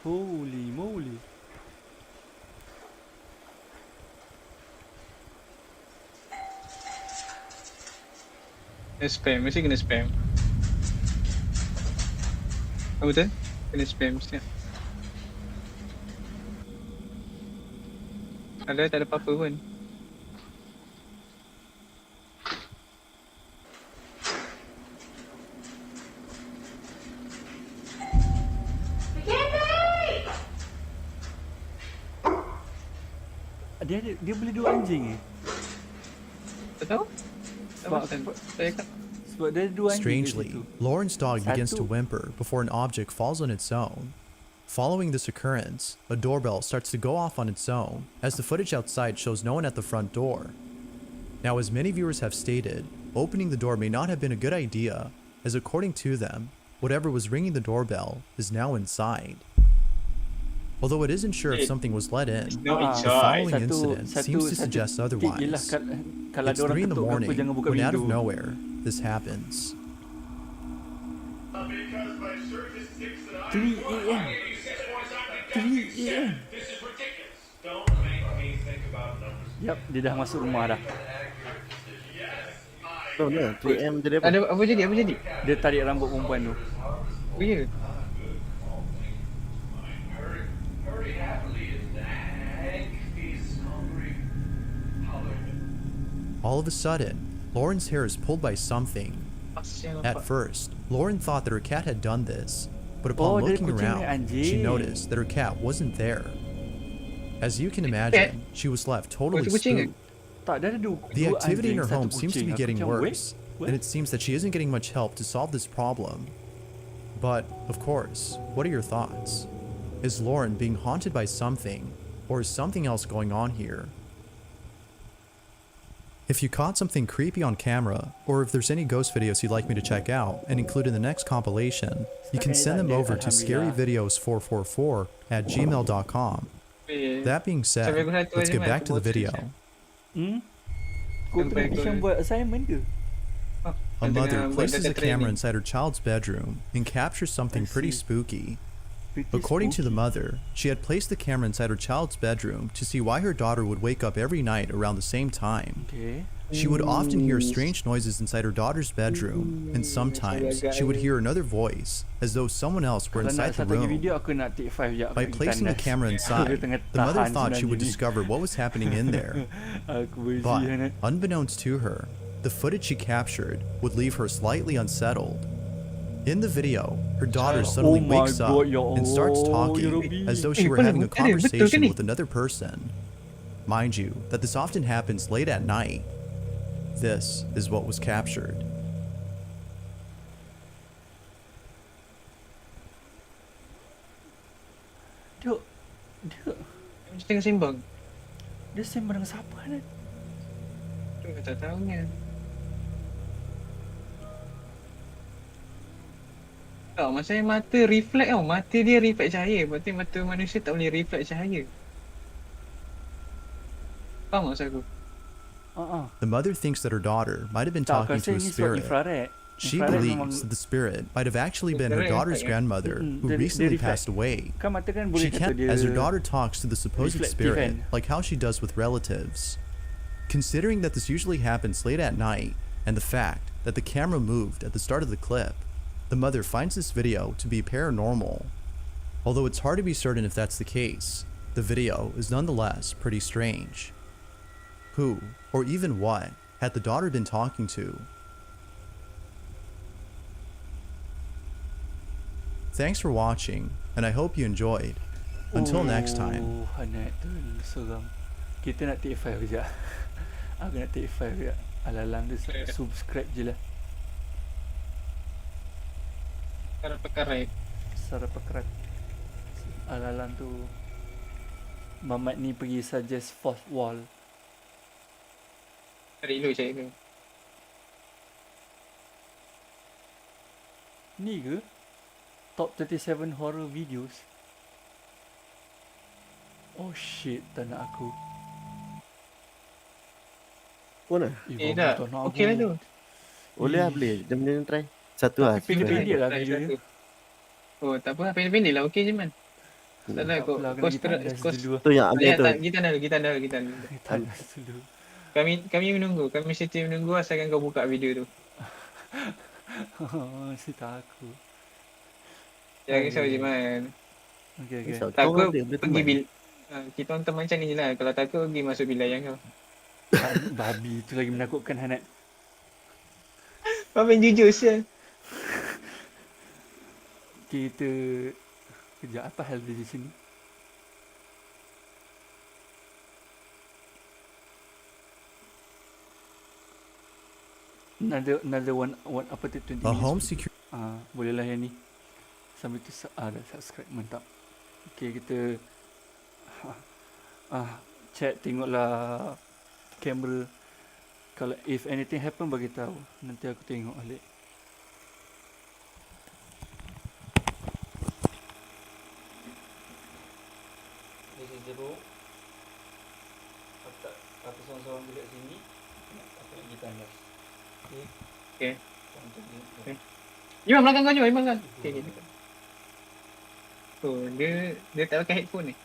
Holy moly. Spam, mesti kena spam. Apa betul? Kena spam mesti. Ada tak ada apa-apa pun. Dia boleh dua anjing Tak tahu? Sebab Sebab dia ada 2 anjing kat Strangely, situ. Lauren's dog begins to Satu. whimper before an object falls on its own. Following this occurrence, a doorbell starts to go off on its own, as the footage outside shows no one at the front door. Now, as many viewers have stated, opening the door may not have been a good idea, as according to them, whatever was ringing the doorbell is now inside. Although it isn't sure if something was let in, the following incident seems to suggest otherwise. It's 3 in the morning when out of nowhere, this happens. 3 AM. 3 AM. Yap, dia dah masuk rumah dah. Oh no, 3M jadi apa? Ada apa jadi? Dia tarik rambut perempuan tu. Oh ya. All of a sudden, Lauren's hair is pulled by something. At first, Lauren thought that her cat had done this, but upon looking around, she noticed that her cat wasn't there. As you can imagine, she was left totally spooked. The activity in her home seems to be getting worse, and it seems that she isn't getting much help to solve this problem. But, of course, what are your thoughts? Is Lauren being haunted by something, or is something else going on here? If you caught something creepy on camera, or if there's any ghost videos you'd like me to check out and include in the next compilation, you can send them over to scaryvideos444@gmail.com. That being said, let's get back to the video. A mother places a camera inside her child's bedroom and captures something pretty spooky. According to the mother, she had placed the camera inside her child's bedroom to see why her daughter would wake up every night around the same time. She would often hear strange noises inside her daughter's bedroom, and sometimes she would hear another voice, as though someone else were inside the room. By placing the camera inside, the mother thought she would discover what was happening in there. But, unbeknownst to her, the footage she captured would leave her slightly unsettled. In the video, her daughter suddenly wakes up and starts talking as though she were having a conversation with another person. Mind you, that this often happens late at night. This is what was captured. Dia Macam tengah sembang. Dia sembang dengan siapa ni? Tu tak tahunya. Tak, maksudnya mata reflect tau. Mata dia reflect cahaya. Berarti mata manusia tak boleh reflect cahaya. Faham maksud aku? The mother thinks that her daughter might have been talking to a spirit. She believes that the spirit might have actually been her daughter's grandmother who recently passed away. She can't, as her daughter talks to the supposed spirit, like how she does with relatives. Considering that this usually happens late at night, and the fact that the camera moved at the start of the clip, the mother finds this video to be paranormal. Although it's hard to be certain if that's the case, the video is nonetheless pretty strange. Who, or even what, had the daughter been talking to? Thanks for watching, and I hope you enjoyed. Until next time. Hanet tu seram. Kita nak take 5 sekejap. Aku nak take 5 sekejap. Alam tu subscribe je lah. Sarap pekarat. Alam tu Mamat ni pergi suggest fourth wall. Cari dulu cari dulu. Ni ke? Top 37 horror videos. Oh shit, tak nak aku. Mana? Dah. Okey lah tu. Boleh lah, boleh. Jom try. Satu lah. Pendek lah video dia. Oh, tak apa. Pendek lah. Okey je man. Tak ada kau. Tu yang ambil tu. Kita dah. Kami menunggu. Kami setia menunggu asalkan kau buka video tu. Si takut. Jangan risau je man. Okay. Takut pergi bil. Kita orang macam ni je lah. Kalau takut pergi masuk bilik yang kau. Babi tu lagi menakutkan Hanet. Kau main jujur sial. Kita kejap apa hal di sini? Another one apa tu 20 A minutes. home security. Bolehlah yang ni. Sambil tu dah subscribe, mantap. Okay, kita chat, tengoklah kamera. Kalau if anything happen bagi tahu. Nanti aku tengok balik. This is the room. Aku seorang-seorang dekat sini. Aku nak pergi tandas. Okay. Okay. Jom belakang kau, jom belakang. Okay. Oh, dia tak pakai headphone ni.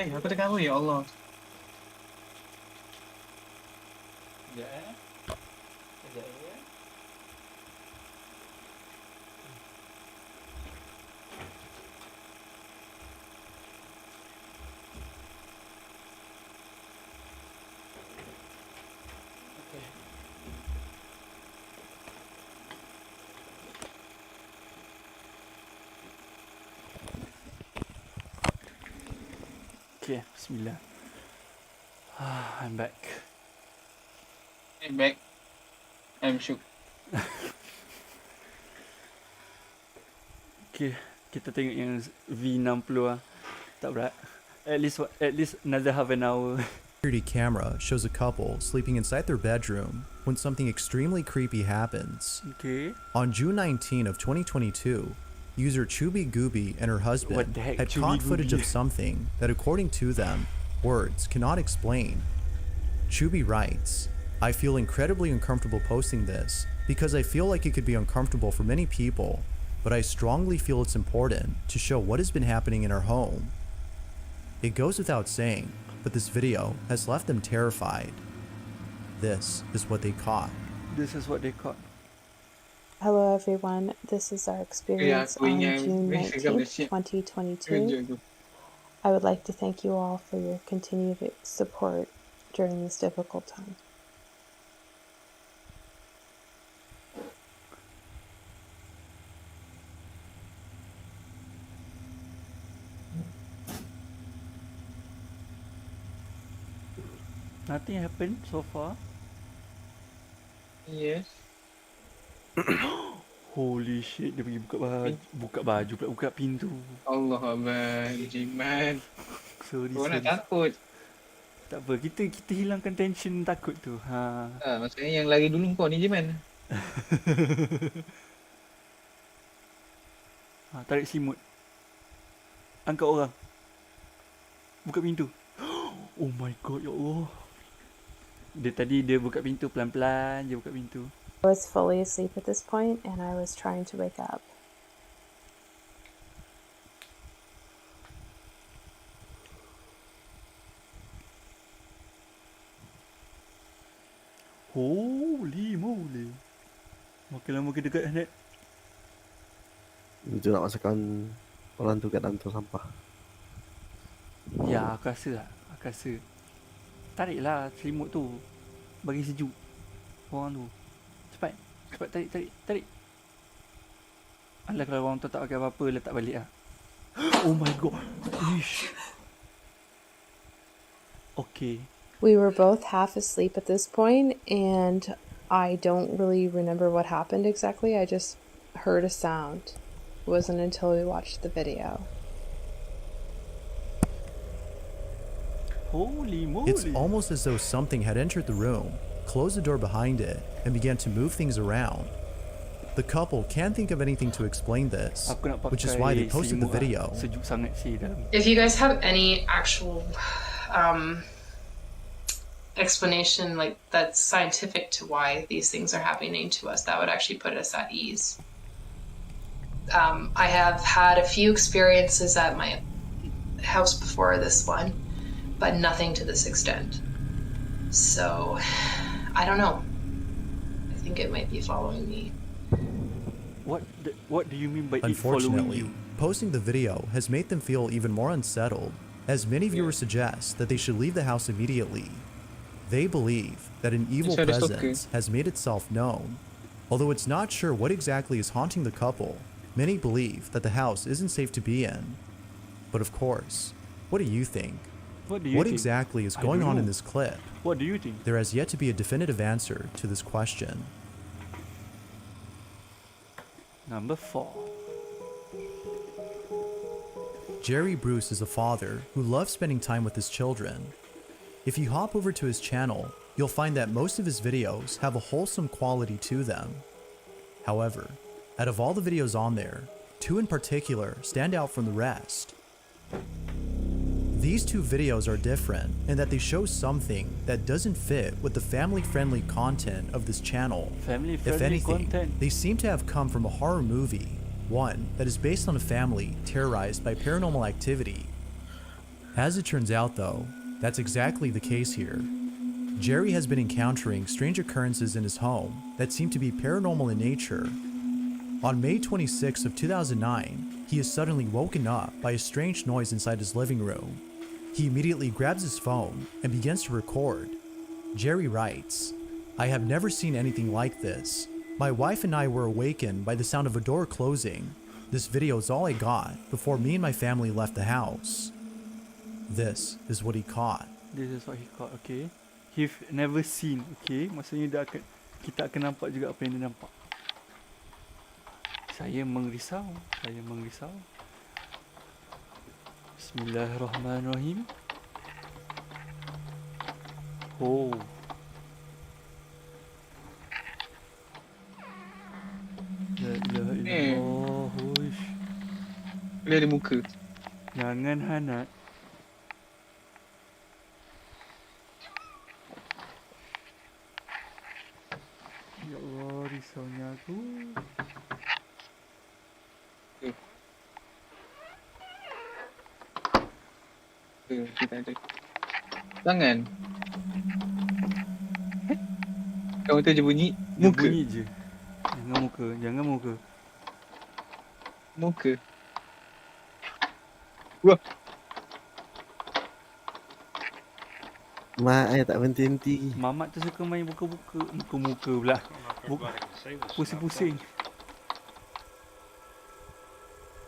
Aku tak tahu, ya Allah. Sekejap Sekejap ya. Okay, bismillah. I'm back. I'm back. I'm shook. Okay, kita tengok yang V60 lah. Tak berat. At least another half an hour. Security camera shows a couple sleeping inside their bedroom when something extremely creepy happens. Okay. On June 19 of 2022, user Chubby Gooby and her husband had caught footage of something that, according to them, words cannot explain. Chubby writes, "I feel incredibly uncomfortable posting this because I feel like it could be uncomfortable for many people, but I strongly feel it's important to show what has been happening in our home." It goes without saying, but this video has left them terrified. This is what they caught. Hello everyone, this is our experience on June 19th, 2022. I would like to thank you all for your continued support during this difficult time. Nothing happened so far. Yes. Holy shit, dia pergi buka baju pula, buka pintu. Allah Akbar, Jiman. Sorry. Kau nak takut. Tak apa, kita hilangkan tension takut tu. Maksudnya yang lari dulu kau ni Jiman. Tarik simut. Angkat orang. Buka pintu. Oh my god, ya Allah. Dia buka pintu pelan-pelan je buka pintu. I was fully asleep at this point and I was trying to wake up. Holy moly. Makin lama kita dekat hanet. Itu nak masukkan orang tu kat dalam tong sampah. Ya, aku rasa. Tariklah selimut tu. Bagi sejuk orang tu. Cepat tarik. Alah, kalau orang tu tak pakai apa-apa, letak balik lah. Oh my god. Ish. Okay. We were both half asleep at this point, and I don't really remember what happened exactly. I just heard a sound. It wasn't until we watched the video. Holy moly. It's almost as though something had entered the room, closed the door behind it, and began to move things around. The couple can't think of anything to explain this, which is why they posted the video. If you guys have any actual explanation like that's scientific to why these things are happening to us, that would actually put us at ease. I have had a few experiences at my house before this one, but nothing to this extent. So, I don't know. I think it might be following me. What do you mean by it following Unfortunately, you? posting the video has made them feel even more unsettled, as many viewers suggest that they should leave the house immediately. They believe that an evil presence has made itself known. Although it's not sure what exactly is haunting the couple, many believe that the house isn't safe to be in. But of course, what do you think? What do you think? Exactly is going on in this clip? What do you think? There has yet to be a definitive answer to this question. Number 4. Jerry Bruce is a father who loves spending time with his children. If you hop over to his channel, you'll find that most of his videos have a wholesome quality to them. However, out of all the videos on there, 2 in particular stand out from the rest. These 2 videos are different in that they show something that doesn't fit with the family-friendly content of this channel. If anything, they seem to have come from a horror movie, one that is based on a family terrorized by paranormal activity. As it turns out though, that's exactly the case here. Jerry has been encountering strange occurrences in his home that seem to be paranormal in nature. On May 26th of 2009, he is suddenly woken up by a strange noise inside his living room. He immediately grabs his phone and begins to record. Jerry writes, "I have never seen anything like this. My wife and I were awakened by the sound of a door closing. This video is all I got before me and my family left the house." This is what he caught. This is what he caught, okay? He've never seen, okay? Maksudnya kita akan nampak juga apa yang dia nampak. Saya mengrisau. Bismillahirrahmanirrahim. Oh. La ilaha illallah. Huish. Dia ada muka. Jangan hanat. Ya Allah, risaunya aku. Kita ada tangan. Kau tu je bunyi muka. Bunyi je. Jangan muka. Muka. Wah. Mak tak berhenti-henti. Mamat tu suka main muka pula. Pusing-pusing.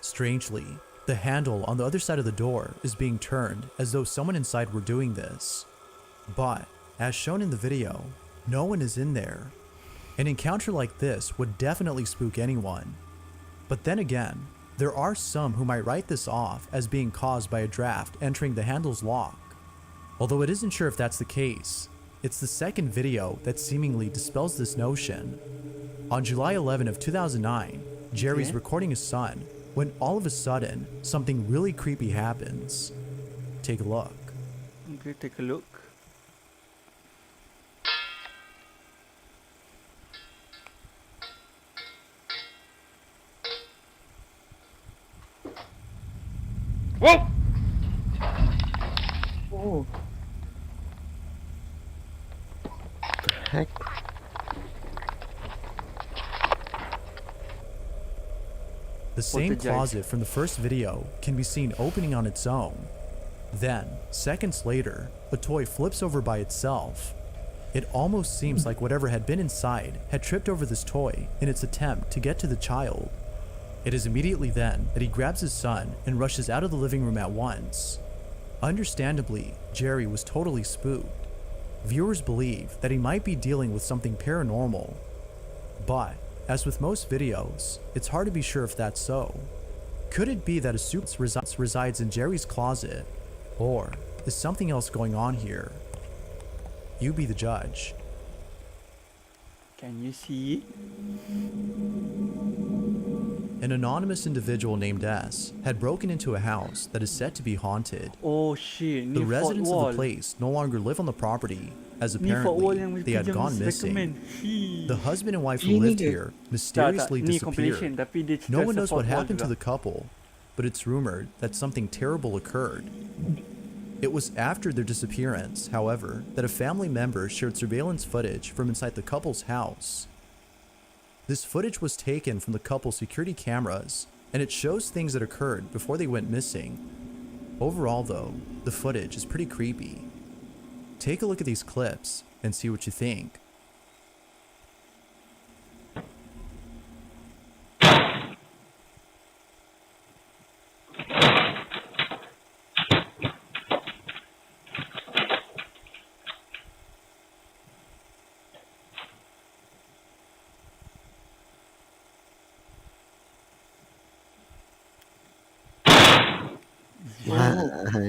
Strangely, the handle on the other side of the door is being turned as though someone inside were doing this. But, as shown in the video, no one is in there. An encounter like this would definitely spook anyone. But then again, there are some who might write this off as being caused by a draft entering the handle's lock. Although it isn't sure if that's the case, it's the second video that seemingly dispels this notion. On July 11 of 2009, Jerry's recording his son when all of a sudden, something really creepy happens. Take a look. Okay, take a look. Whoa! Oh. Heck? The same closet from the first video can be seen opening on its own. Then, seconds later, a toy flips over by itself. It almost seems like whatever had been inside had tripped over this toy in its attempt to get to the child. It is immediately then that he grabs his son and rushes out of the living room at once. Understandably, Jerry was totally spooked. Viewers believe that he might be dealing with something paranormal, but as with most videos, it's hard to be sure if that's so. Could it be that a suit resides in Jerry's closet, or is something else going on here? You be the judge. Can you see it? An anonymous individual named S had broken into a house that is said to be haunted. Oh shit, The residents of the place no longer live on the property, as apparently they had gone missing. The husband and wife who lived here mysteriously disappeared. No one knows what happened to the couple, but it's rumored that something terrible occurred. It was after their disappearance, however, that a family member shared surveillance footage from inside the couple's house. This footage was taken from the couple's security cameras, and it shows things that occurred before they went missing. Overall though, the footage is pretty creepy. Take a look at these clips and see what you think.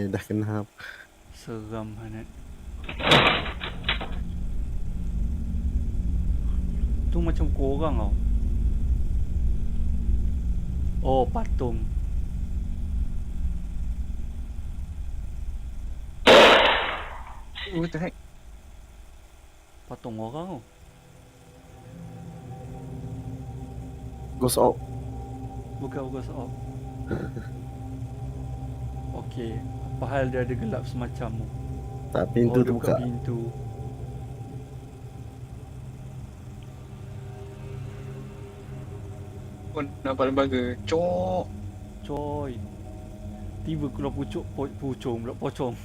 Dah kenap. Seram hanet. Tu macam korang tau. Oh, patung. What the heck? Patung orang tau. Ghost Orb. Bukan Ghost Orb. Okey, apa hal dia ada gelap semacam tu? Tak, pintu tu buka. Pintu. Oh, nampak lembaga. Cok. Coy. Tiba keluar pucung pula pocong.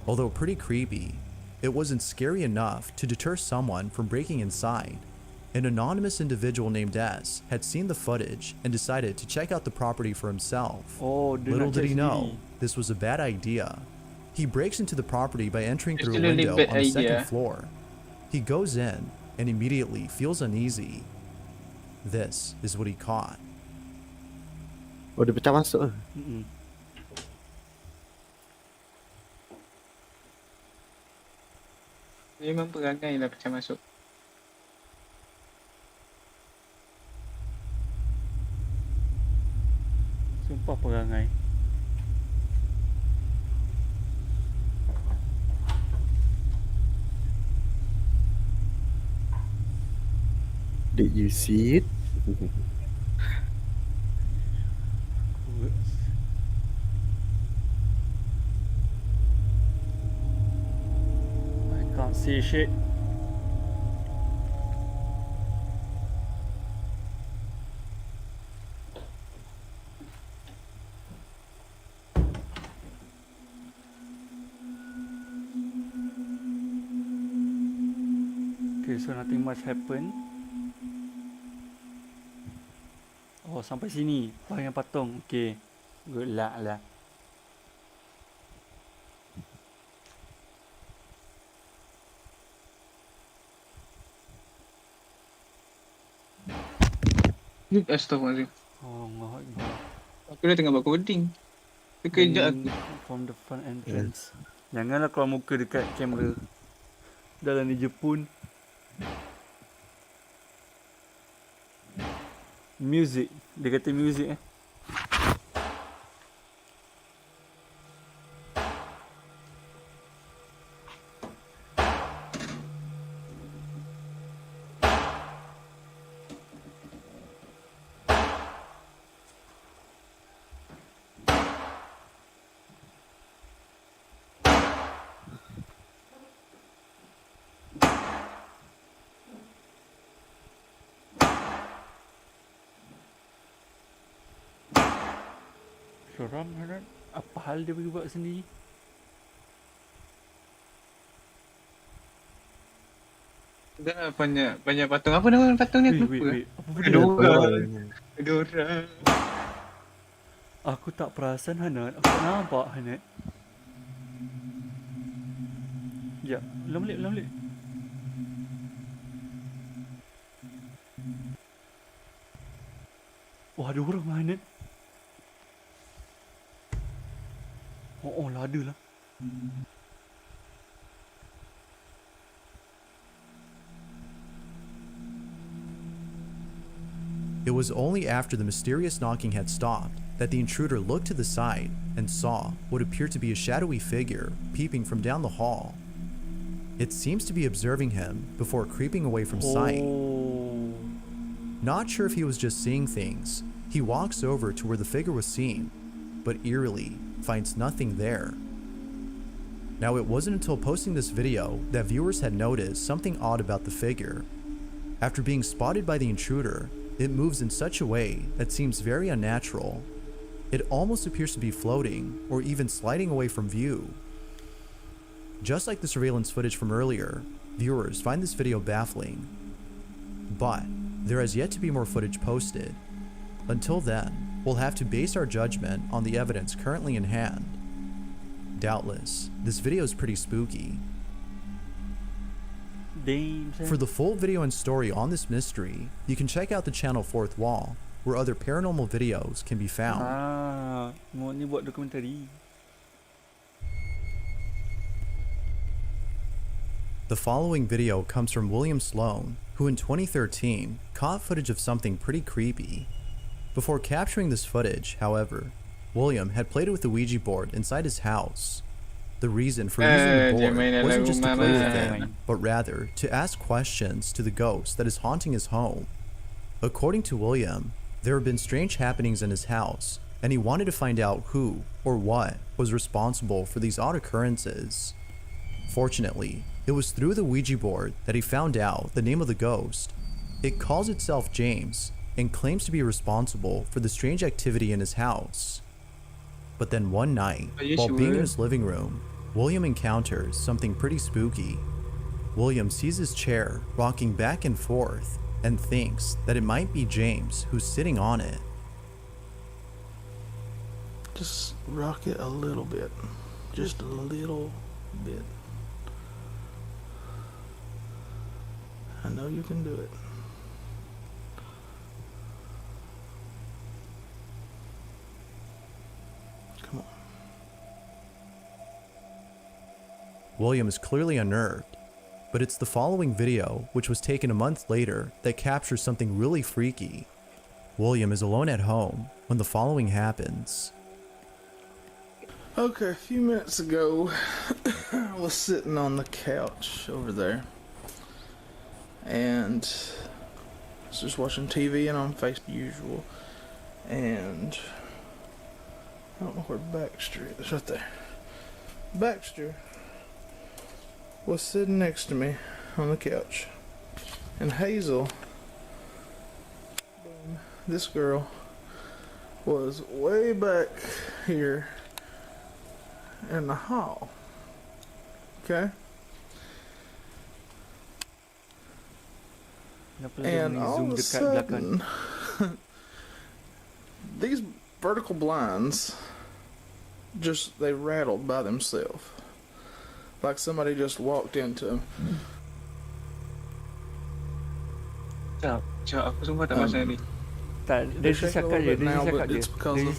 Although pretty creepy, it wasn't scary enough to deter someone from breaking inside. An anonymous individual named S had seen the footage and decided to check out the property for himself. Little did he know, this was a bad idea. He breaks into the property by entering through a window on the second floor. He goes in and immediately feels uneasy. This is what he caught. Oh, dia pecah masuk. Memang perangai lah pecah masuk. Sumpah perangai. Did you see it? I can't see shit. Okay, so nothing much happened. Oh, sampai sini. Banyak patung. Okay. Good luck lah. Astaghfirullahaladzim. Oh, Allah Akbar. Aku dah tengah buat coding. Terkejut aku. From the front entrance. Janganlah keluar muka dekat kamera. Dalam ni Jepun. Music. Dia kata music eh. Seram kan? Apa hal dia pergi buat sendiri? Dah banyak patung. Apa nama patung ni? Aku lupa. Apa benda? Fedora. Aku tak perasan Hanet. Aku tak nampak Hanet. Ya, ulang balik. Wah, ada orang Hanet. Oh lah, ada lah. It was only after the mysterious knocking had stopped that the intruder looked to the side and saw what appeared to be a shadowy figure peeping from down the hall. It seems to be observing him before creeping away from sight. Not sure if he was just seeing things, he walks over to where the figure was seen, but eerily finds nothing there. Now, it wasn't until posting this video that viewers had noticed something odd about the figure. After being spotted by the intruder, it moves in such a way that seems very unnatural. It almost appears to be floating or even sliding away from view. Just like the surveillance footage from earlier, viewers find this video baffling. But there has yet to be more footage posted. Until then, we'll have to base our judgment on the evidence currently in hand. Doubtless, this video is pretty spooky. For the full video and story on this mystery, you can check out the channel Fourth Wall, where other paranormal videos can be found. Mau ni buat dokumentari. The following video comes from William Sloan, who in 2013 caught footage of something pretty creepy. Before capturing this footage, however, William had played with the Ouija board inside his house. The reason for using the board wasn't just to play with it, but rather to ask questions to the ghost that is haunting his home. According to William, there have been strange happenings in his house, and he wanted to find out who or what was responsible for these odd occurrences. Fortunately, it was through the Ouija board that he found out the name of the ghost. It calls itself James and claims to be responsible for the strange activity in his house. But then one night, while being in his living room, William encounters something pretty spooky. William sees his chair rocking back and forth and thinks that it might be James who's sitting on it. Just rock it a little bit. Just a little bit. I know you can do it. Come on. William is clearly unnerved, but it's the following video, which was taken a month later, that captures something really freaky. William is alone at home when the following happens. Okay, a few minutes ago, I was sitting on the couch over there, and I was just watching TV and on Facebook usual, and I don't know where Baxter is, right there. Baxter was sitting next to me on the couch, and Hazel, this girl, was way back here in the hall. Okay? And all of a sudden, these vertical blinds they rattled by themselves. Like somebody just walked into them. Aku semua tak pasal ni. They shake a little bit now, but it's because of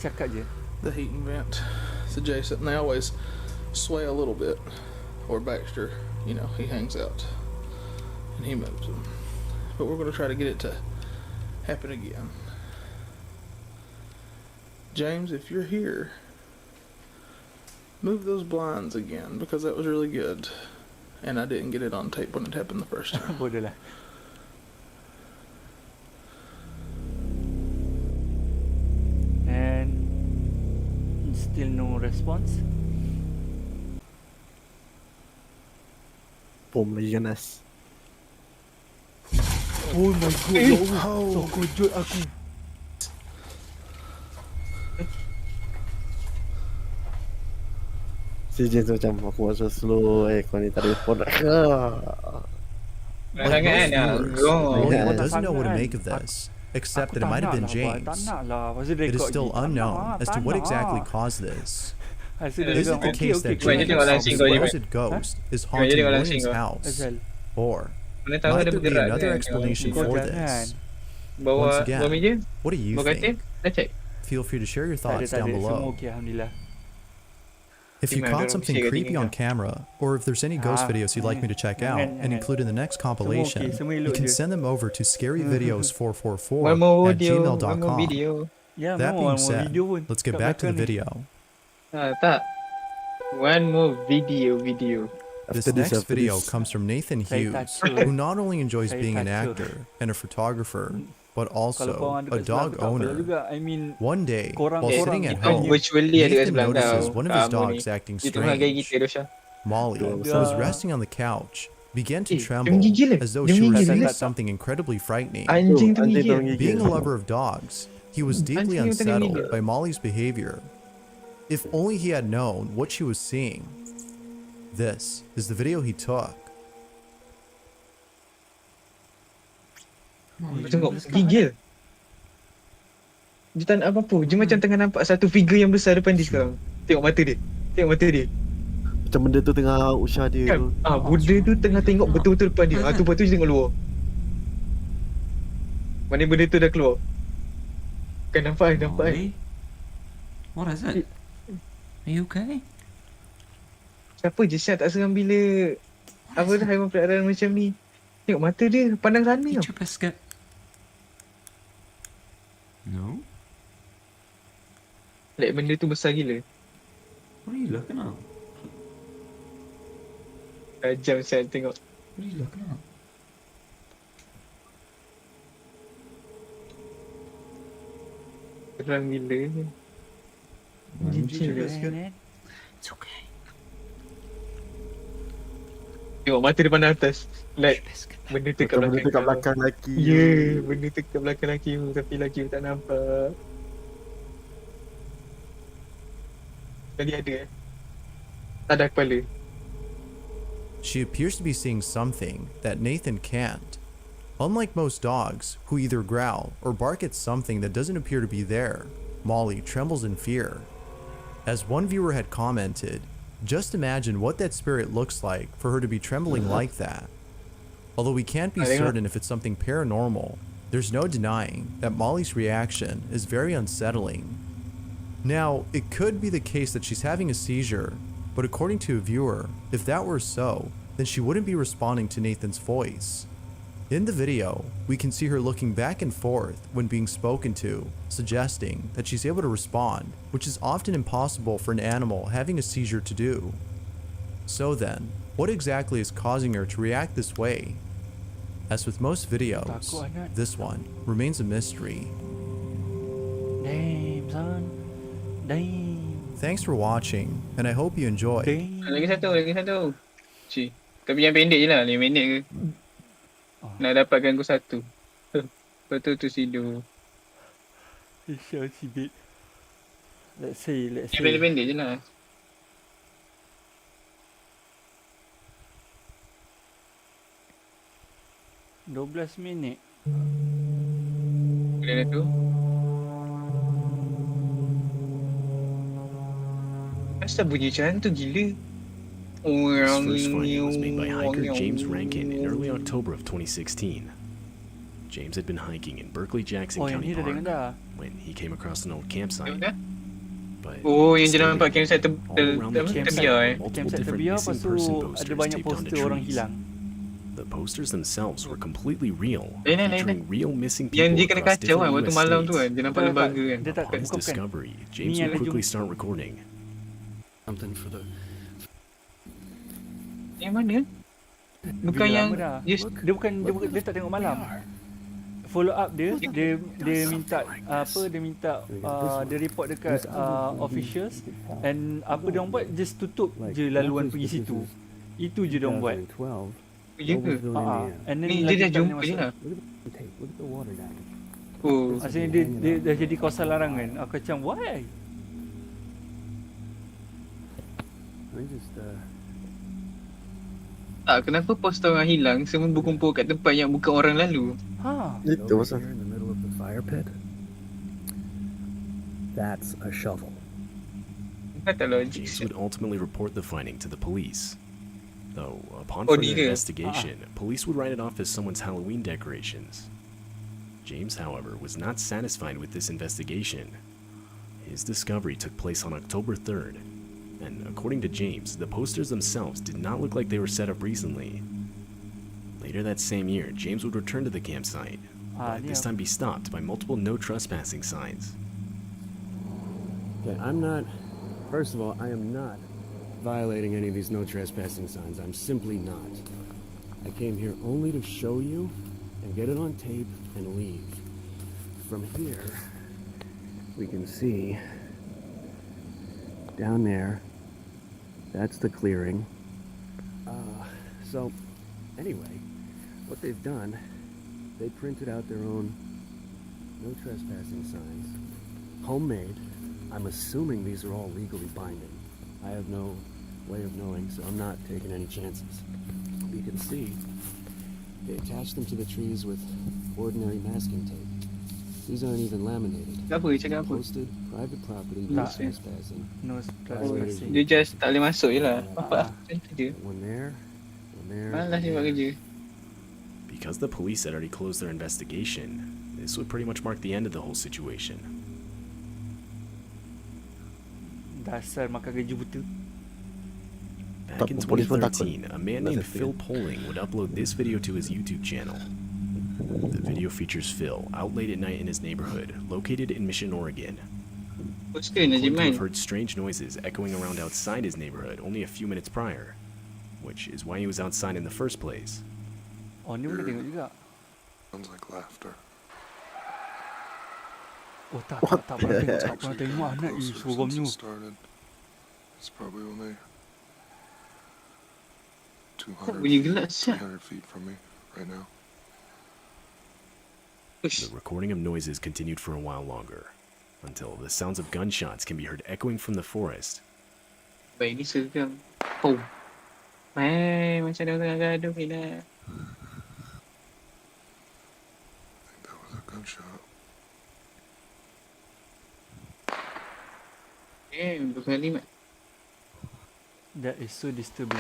the heating vent. It's adjacent, and they always sway a little bit. Or Baxter, he hangs out and he moves them. But we're going to try to get it to happen again. James, if you're here, move those blinds again, because that was really good. And I didn't get it on tape when it happened the first time. And still no response. Boom lagi ganas. Oh my god, so kejut aku. Si James macam aku masuk slow kau ni tak respon. William doesn't know what to make of this, except that it might have been James. It is still unknown as to what exactly caused this. Is it the case that James, the supposed ghost, is haunting William's house? Or might there be another explanation for this? Once again, what do you think? Feel free to share your thoughts down below. If you caught something creepy on camera, or if there's any ghost videos you'd like me to check out and include in the next compilation, you can send them over to scaryvideos444@gmail.com. That being said, let's get back to the video. One more video. This next video comes from Nathan Hughes, who not only enjoys being an actor and a photographer, but also a dog owner. One day, while sitting at home, Nathan notices one of his dogs acting strange. Molly, who was resting on the couch, began to tremble as though she were seeing something incredibly frightening. Being a lover of dogs, he was deeply unsettled by Molly's behavior. If only he had known what she was seeing. This is the video he took. Tengok, gigil. Dia tak nak apa-apa. Dia macam tengah nampak satu figure yang besar depan dia sekarang. Tengok mata dia. Macam benda tu tengah usah dia. Kan? Benda tu tengah tengok betul-betul depan dia. Tu lepas tu dia tengok luar. Mana benda tu dah keluar. Kan nampak kan? What is it? Are you okay? Siapa je Syah tak seram bila haiwan peliharaan macam ni. Tengok mata dia, pandang sana tau. Biscuit. No? Like benda tu besar gila. What are you looking at? Tajam Syah tengok. What are you looking at? Terang gila. Gila. It's okay. Tengok mata dia pandang atas. Like benda tu kat belakang lelaki. Ya, benda tu kat belakang lelaki tapi lelaki tak nampak. Tadi ada tak ada kepala. She appears to be seeing something that Nathan can't. Unlike most dogs, who either growl or bark at something that doesn't appear to be there, Molly trembles in fear. As one viewer had commented, just imagine what that spirit looks like for her to be trembling like that. Although we can't be certain if it's something paranormal, there's no denying that Molly's reaction is very unsettling. Now, it could be the case that she's having a seizure, but according to a viewer, if that were so, then she wouldn't be responding to Nathan's voice. In the video, we can see her looking back and forth when being spoken to, suggesting that she's able to respond, which is often impossible for an animal having a seizure to do. So then, what exactly is causing her to react this way? As with most videos, this one remains a mystery. Damn, son. Damn. Thanks for watching, and I hope you enjoyed. Lagi satu. Cik, tapi yang pendek je lah, 5 minit ke. Nak dapatkan gol 1. Lepas tu tidur. Isya cibit. Let's see. Yang pendek je lah. $12 minit. Boleh tu. Asal bunyi macam tu gila. His first finding was made by hiker James Rankin in early October of 2016. James had been hiking in Berkeley-Jackson County Park when he came across an old campsite. But yang dia nampak campsite tebiar multiple different missing person posters taped onto trees. The posters themselves were completely real, featuring real missing people across different US states. Upon his discovery, James would quickly start recording. Something for the... Yang mana? Bukan yang dia tak tengok malam. Follow up dia minta dia report dekat officials and apa dia orang buat just tutup je laluan pergi situ. Itu je dia orang buat. Ya ke? And then dia dah jumpa je lah. Asalnya dia dah jadi kawasan larangan. Aku macam why? Kenapa poster orang hilang semua berkumpul kat tempat yang bukan orang lalu? Itu pasal. fire pit? That's a shovel. James would ultimately report the finding to the police. Though, upon Oh, further dia. investigation, police would write it off as someone's Halloween decorations. James, however, was not satisfied with this investigation. His discovery took place on October 3rd, and according to James, the posters themselves did not look like they were set up recently. Later that same year, James would return to the campsite, but this time be stopped by multiple no trespassing signs. Okay, first of all, I am not violating any of these no trespassing signs. I'm simply not. I came here only to show you and get it on tape and leave. From here, we can see down there, that's the clearing. So anyway, what they've done, they printed out their own no trespassing signs, homemade. I'm assuming these are all legally binding. I have no way of knowing, so I'm not taking any chances. You can see they attached them to the trees with ordinary masking tape. These aren't even laminated. Posted, private property, no trespassing. No trespassing. Dia just tak boleh masuk je lah. Nampak? Macam je. One there. Malas dia buat kerja. Because the police had already closed their investigation, this would pretty much mark the end of the whole situation. Dasar makan gaji buta. Back in 2013, a man named Phil Poling would upload this video to his YouTube channel. The video features Phil out late at night in his neighborhood, located in Mission, Oregon. He claimed to have heard strange noises echoing around outside his neighborhood only a few minutes prior, which is why he was outside in the first place. Oh, ni boleh tengok juga. Sounds like laughter. Oh, tak pernah tengok anak ni seorangnya. It's probably only 200, bunyi gelap 300 feet from me right now. The recording of noises continued for a while longer, until the sounds of gunshots can be heard echoing from the forest. Baik ni seram. Oh. Macam ada orang gaduh ni lah. That was a gunshot. Bukan mat. That is so disturbing.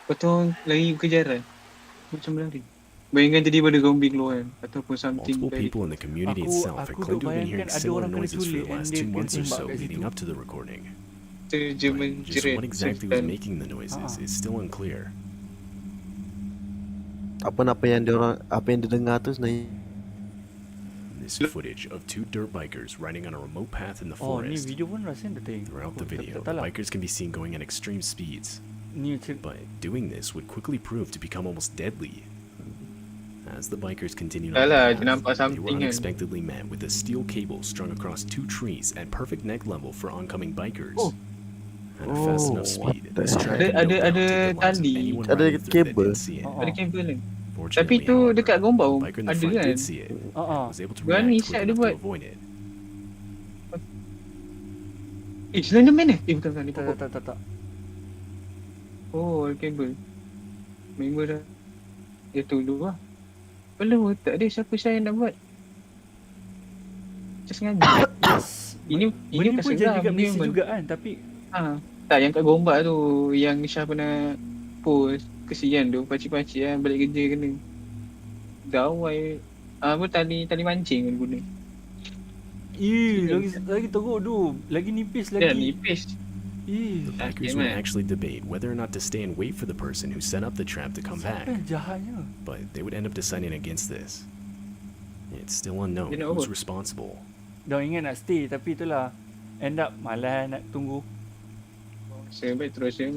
Potong lari kejaran. Macam lari. Bayangkan tadi pada zombie keluar kan. Ataupun something. Multiple people in the community itself had claimed to have been hearing similar noises for the last 2 months or so leading up to the recording. But just what exactly was making the noises is still unclear. Apa yang didengar tu sebenarnya? This footage of 2 dirt bikers riding on a remote path in the forest. Throughout the video, the bikers can be seen going at extreme speeds. But doing this would quickly prove to become almost deadly. As the bikers continued on the path, they were unexpectedly met with a steel cable strung across 2 trees at perfect neck level for oncoming bikers. At a fast enough speed, this track ada tali, ada kabel. Ada kabel. Tapi tu dekat gombau ada kan. Berani siap dia buat. Slenderman bukan ni pokok. Tak. Oh, kabel. Member dah. Dia tunggu lah. Belum tak ada siapa saya nak buat. Just ngaji. Ini pun jadi kat Malaysia juga kan, tapi tak, yang kat Gombak tu yang Syah pernah post, kesian tu pakcik-pakcik kan balik kerja kena gawai tali mancing kan guna. Lagi teruk tu, lagi nipis lagi. Ya, nipis. The bikers would actually debate whether or not to stay and wait for the person who set up the trap to come back. But they would end up deciding against this. It's still unknown who's responsible. Dah ingat nak stay, tapi itulah end up malas nak tunggu.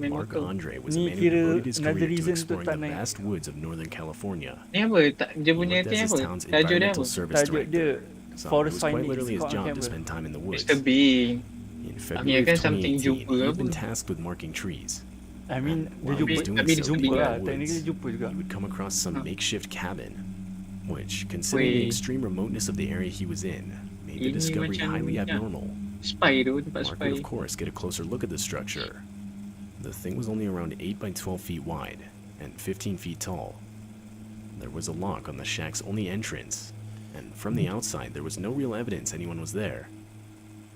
Mark Andre was a man who devoted his career to exploring the vast woods of Northern California. Ni apa? Dia punya He worked as this town's environmental service director, so it was quite literally his job to spend time in the woods. In February of 2018, he had been tasked with marking trees. I mean, While he was doing so in the woods, he would come across some makeshift cabin, which, considering the extreme remoteness of the area he was in, made the discovery highly abnormal. Mark would, of course, get a closer look at the structure. The thing was only around 8 by 12 feet wide and 15 feet tall. There was a lock on the shack's only entrance, and from the outside there was no real evidence anyone was there.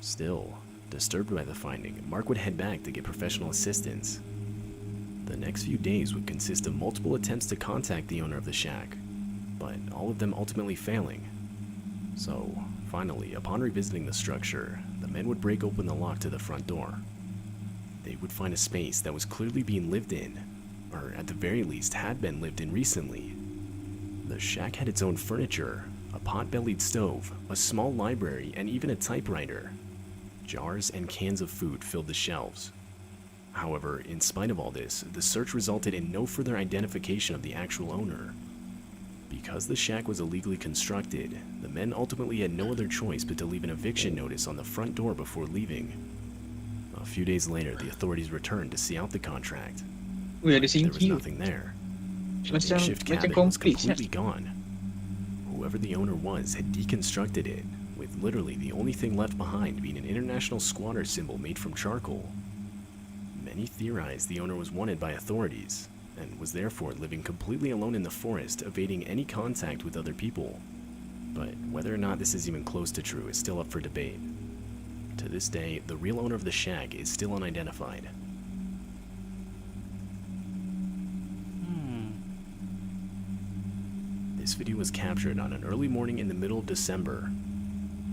Still, disturbed by the finding, Mark would head back to get professional assistance. The next few days would consist of multiple attempts to contact the owner of the shack, but all of them ultimately failing. So, finally, upon revisiting the structure, the men would break open the lock to the front door. They would find a space that was clearly being lived in, or at the very least had been lived in recently. The shack had its own furniture, a pot-bellied stove, a small library, and even a typewriter. Jars and cans of food filled the shelves. However, in spite of all this, the search resulted in no further identification of the actual owner. Because the shack was illegally constructed, the men ultimately had no other choice but to leave an eviction notice on the front door before leaving. A few days later, the authorities returned to see out the contract. But there was nothing there. The makeshift cabin was completely gone. Whoever the owner was had deconstructed it, with literally the only thing left behind being an international squatter symbol made from charcoal. Many theorized the owner was wanted by authorities, and was therefore living completely alone in the forest, evading any contact with other people. But whether or not this is even close to true is still up for debate. To this day, the real owner of the shack is still unidentified. This video was captured on an early morning in the middle of December.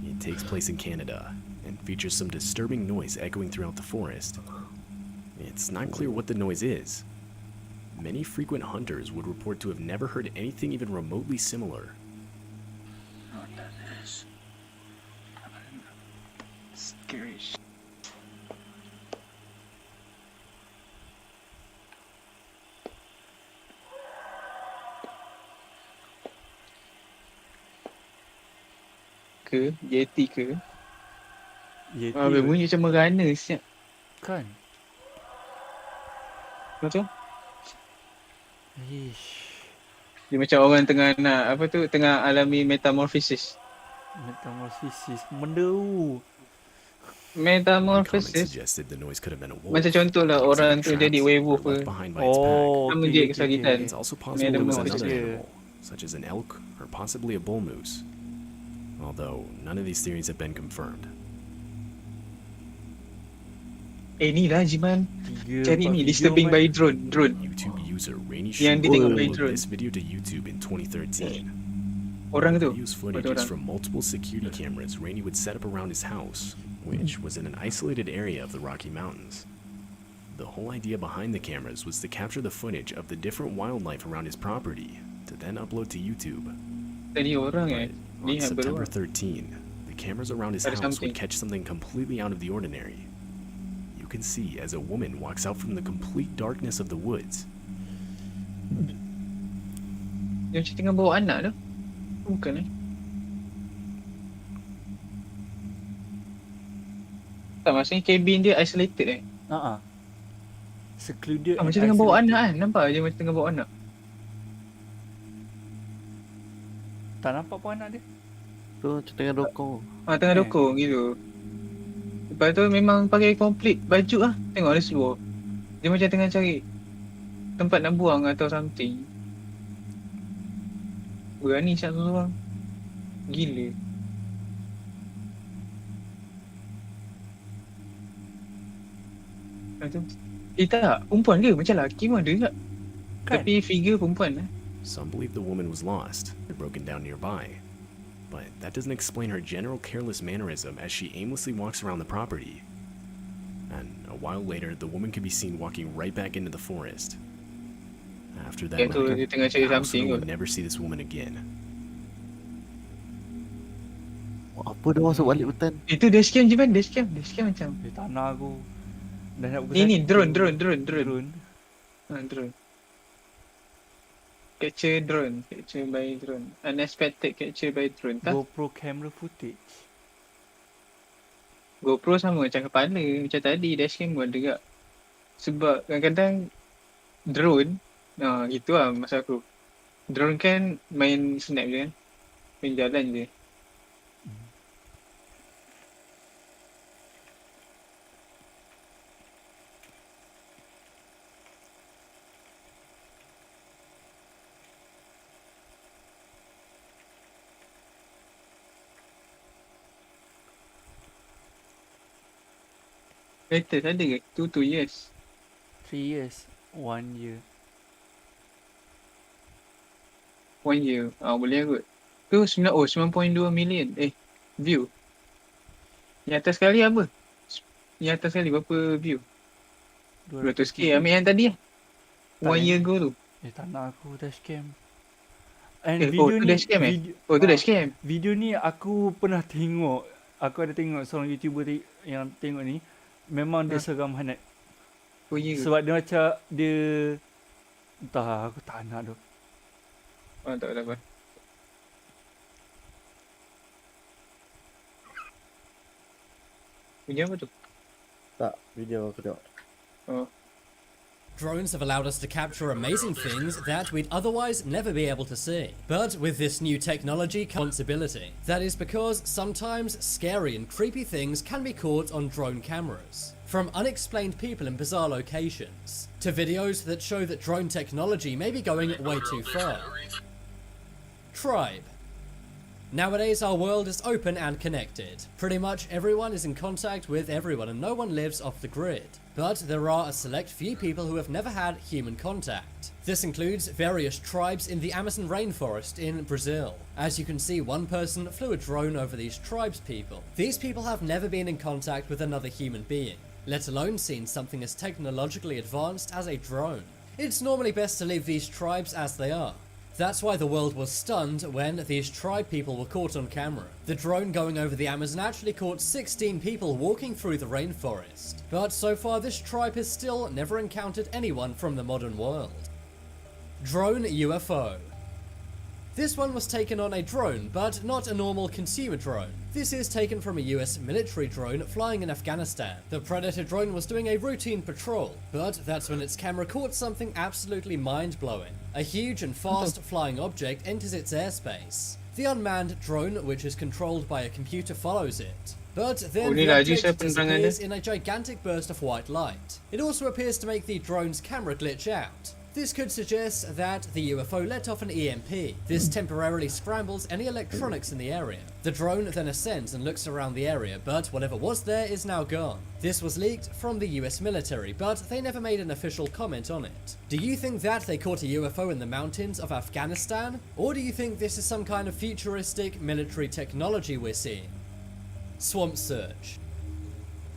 It takes place in Canada, and features some disturbing noise echoing throughout the forest. It's not clear what the noise is. Many frequent hunters would report to have never heard anything even remotely similar. Scary shit. Ke? Yeti ke? Yeti Bunyi macam merana siap. kan? Betul? Ish. Dia macam orang tengah nak tengah alami metamorphosis. Metamorphosis benda tu. Metamorphosis. Macam contoh lah orang tu jadi werewolf ke. Sama je kesakitan. It's also possible it was another animal, such as an elk or possibly a bull moose. Although none of these theories have been confirmed. Ni lah Jiman. Cari ni disturbing by drone. YouTube user Rainy Yang dia tengok by drone. this video to YouTube in 2013. Orang tu. Use footage from multiple security cameras Rainy would set up around his house, which was in an isolated area of the Rocky Mountains. The whole idea behind the cameras was to capture the footage of the different wildlife around his property, to then upload to YouTube. Tadi orang On September 13, the cameras around his house would catch something completely out of the ordinary. You can see as a woman walks out from the complete darkness of the woods. Yang macam tengah bawa anak tu. Bukan tak, maksudnya cabin dia isolated Secluded. Macam tengah bawa anak kan. Nampak je macam tengah bawa anak. Tak nampak pun anak dia. Tu macam tengah dokong. Tengah dokong gitu. Lepas tu memang pakai complete baju lah. Tengok dia seluar. Dia macam tengah cari tempat nak buang atau something. Berani siap seorang. Gila. Lepas tu tak, perempuan ke? Macam lelaki pun ada tak? Tapi figure perempuan lah. Some believe the woman was lost or broken down nearby, but that doesn't explain her general careless mannerism as she aimlessly walks around the property. And a while later, the woman could be seen walking right back into the forest. After that night, the household would never see this woman again. Apa dia masuk balik hutan? Itu dashcam je kan? Dashcam macam. Di tanah aku. Dah nak Ni drone. Drone. Capture by drone. Unexpected capture by drone. GoPro camera footage. GoPro sama macam kepala. Macam tadi dashcam pun ada juga. Sebab kadang-kadang drone, gitu lah masa aku. Drone kan main snap je kan. Main jalan je. Latest ada ke? 2 years. 3 years, 1 year. 1 year. Boleh kot. Tu 9.2 million. View. Yang atas sekali apa? Yang atas sekali berapa view? 200k. Ambil yang tadi lah. 1 year ago tu. Tak nak aku dashcam. And tu dashcam tu dashcam. Video ni aku pernah tengok. Aku ada tengok seorang YouTuber yang tengok ni. Memang dia seram hanet. Sebab dia macam dia entah, aku tak nak tu. Tak apa. Video apa tu? Tak, video aku tengok. Drones have allowed us to capture amazing things that we'd otherwise never be able to see. But with this new technology comes responsibility. That is because sometimes scary and creepy things can be caught on drone cameras. From unexplained people in bizarre locations, to videos that show that drone technology may be going way too far. Tribe. Nowadays our world is open and connected. Pretty much everyone is in contact with everyone and no one lives off the grid. But there are a select few people who have never had human contact. This includes various tribes in the Amazon rainforest in Brazil. As you can see, one person flew a drone over these tribes people. These people have never been in contact with another human being, let alone seen something as technologically advanced as a drone. It's normally best to leave these tribes as they are. That's why the world was stunned when these tribe people were caught on camera. The drone going over the Amazon actually caught 16 people walking through the rainforest. But so far this tribe has still never encountered anyone from the modern world. Drone UFO. This one was taken on a drone, but not a normal consumer drone. This is taken from a US military drone flying in Afghanistan. The Predator drone was doing a routine patrol, but that's when its camera caught something absolutely mind-blowing. A huge and fast flying object enters its airspace. The unmanned drone, which is controlled by a computer, follows it. But then the object disappears in a gigantic burst of white light. It also appears to make the drone's camera glitch out. This could suggest that the UFO let off an EMP. This temporarily scrambles any electronics in the area. The drone then ascends and looks around the area, but whatever was there is now gone. This was leaked from the US military, but they never made an official comment on it. Do you think that they caught a UFO in the mountains of Afghanistan? Or do you think this is some kind of futuristic military technology we're seeing? Swamp search.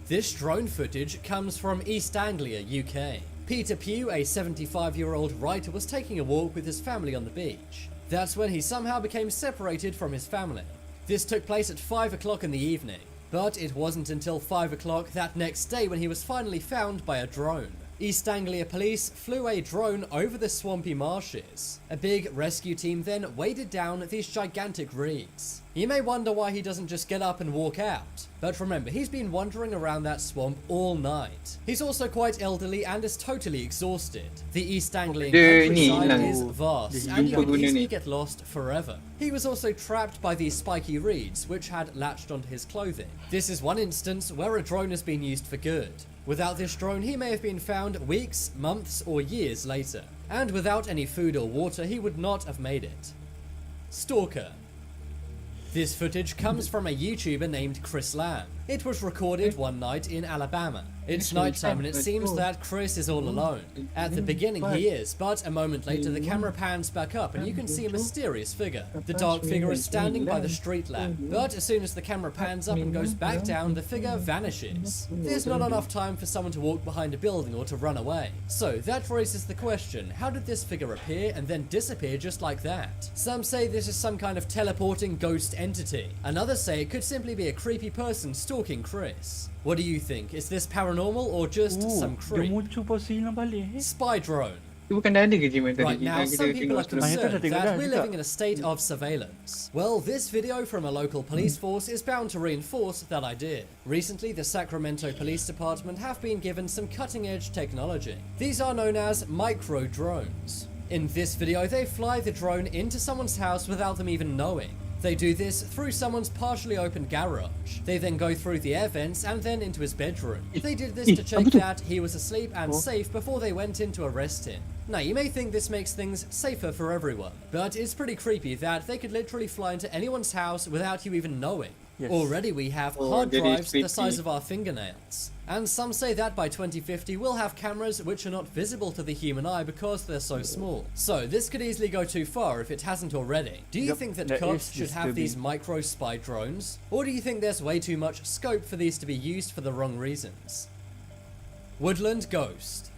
This drone footage comes from East Anglia, UK. Peter Pugh, a 75-year-old writer, was taking a walk with his family on the beach. That's when he somehow became separated from his family. This took place at 5 o'clock in the evening, but it wasn't until 5 o'clock that next day when he was finally found by a drone. East Anglia police flew a drone over the swampy marshes. A big rescue team then waded down these gigantic reeds. You may wonder why he doesn't just get up and walk out, but remember, he's been wandering around that swamp all night. He's also quite elderly and is totally exhausted. The East Anglian countryside is vast, and you could easily get lost forever. He was also trapped by these spiky reeds, which had latched onto his clothing. This is one instance where a drone has been used for good. Without this drone, he may have been found weeks, months, or years later. And without any food or water, he would not have made it. Stalker. This footage comes from a YouTuber named Chris Lamb. It was recorded one night in Alabama. It's nighttime and it seems that Chris is all alone. At the beginning he is, but a moment later the camera pans back up and you can see a mysterious figure. The dark figure is standing by the street lamp, but as soon as the camera pans up and goes back down, the figure vanishes. There's not enough time for someone to walk behind a building or to run away. So that raises the question, how did this figure appear and then disappear just like that? Some say this is some kind of teleporting ghost entity. Others say it could simply be a creepy person stalking Chris. What do you think? Is this paranormal or just some creep? Spy drone. Right now, some people are concerned that we're living in a state of surveillance. Well, this video from a local police force is bound to reinforce that idea. Recently, the Sacramento Police Department have been given some cutting-edge technology. These are known as micro drones. In this video, they fly the drone into someone's house without them even knowing. They do this through someone's partially open garage. They then go through the air vents and then into his bedroom. They did this to check that he was asleep and safe before they went in to arrest him. Now, you may think this makes things safer for everyone, but it's pretty creepy that they could literally fly into anyone's house without you even knowing. Yes. Already we have Oh, hard that is drives the creepy. size of our fingernails. And some say that by 2050 we'll have cameras which are not visible to the human eye because they're so small. So this could easily go too far if it hasn't already. Do you Yep, think that that cops is should have these disturbing. micro spy drones? Or do you think there's way too much scope for these to be used for the wrong reasons? Woodland Ghost.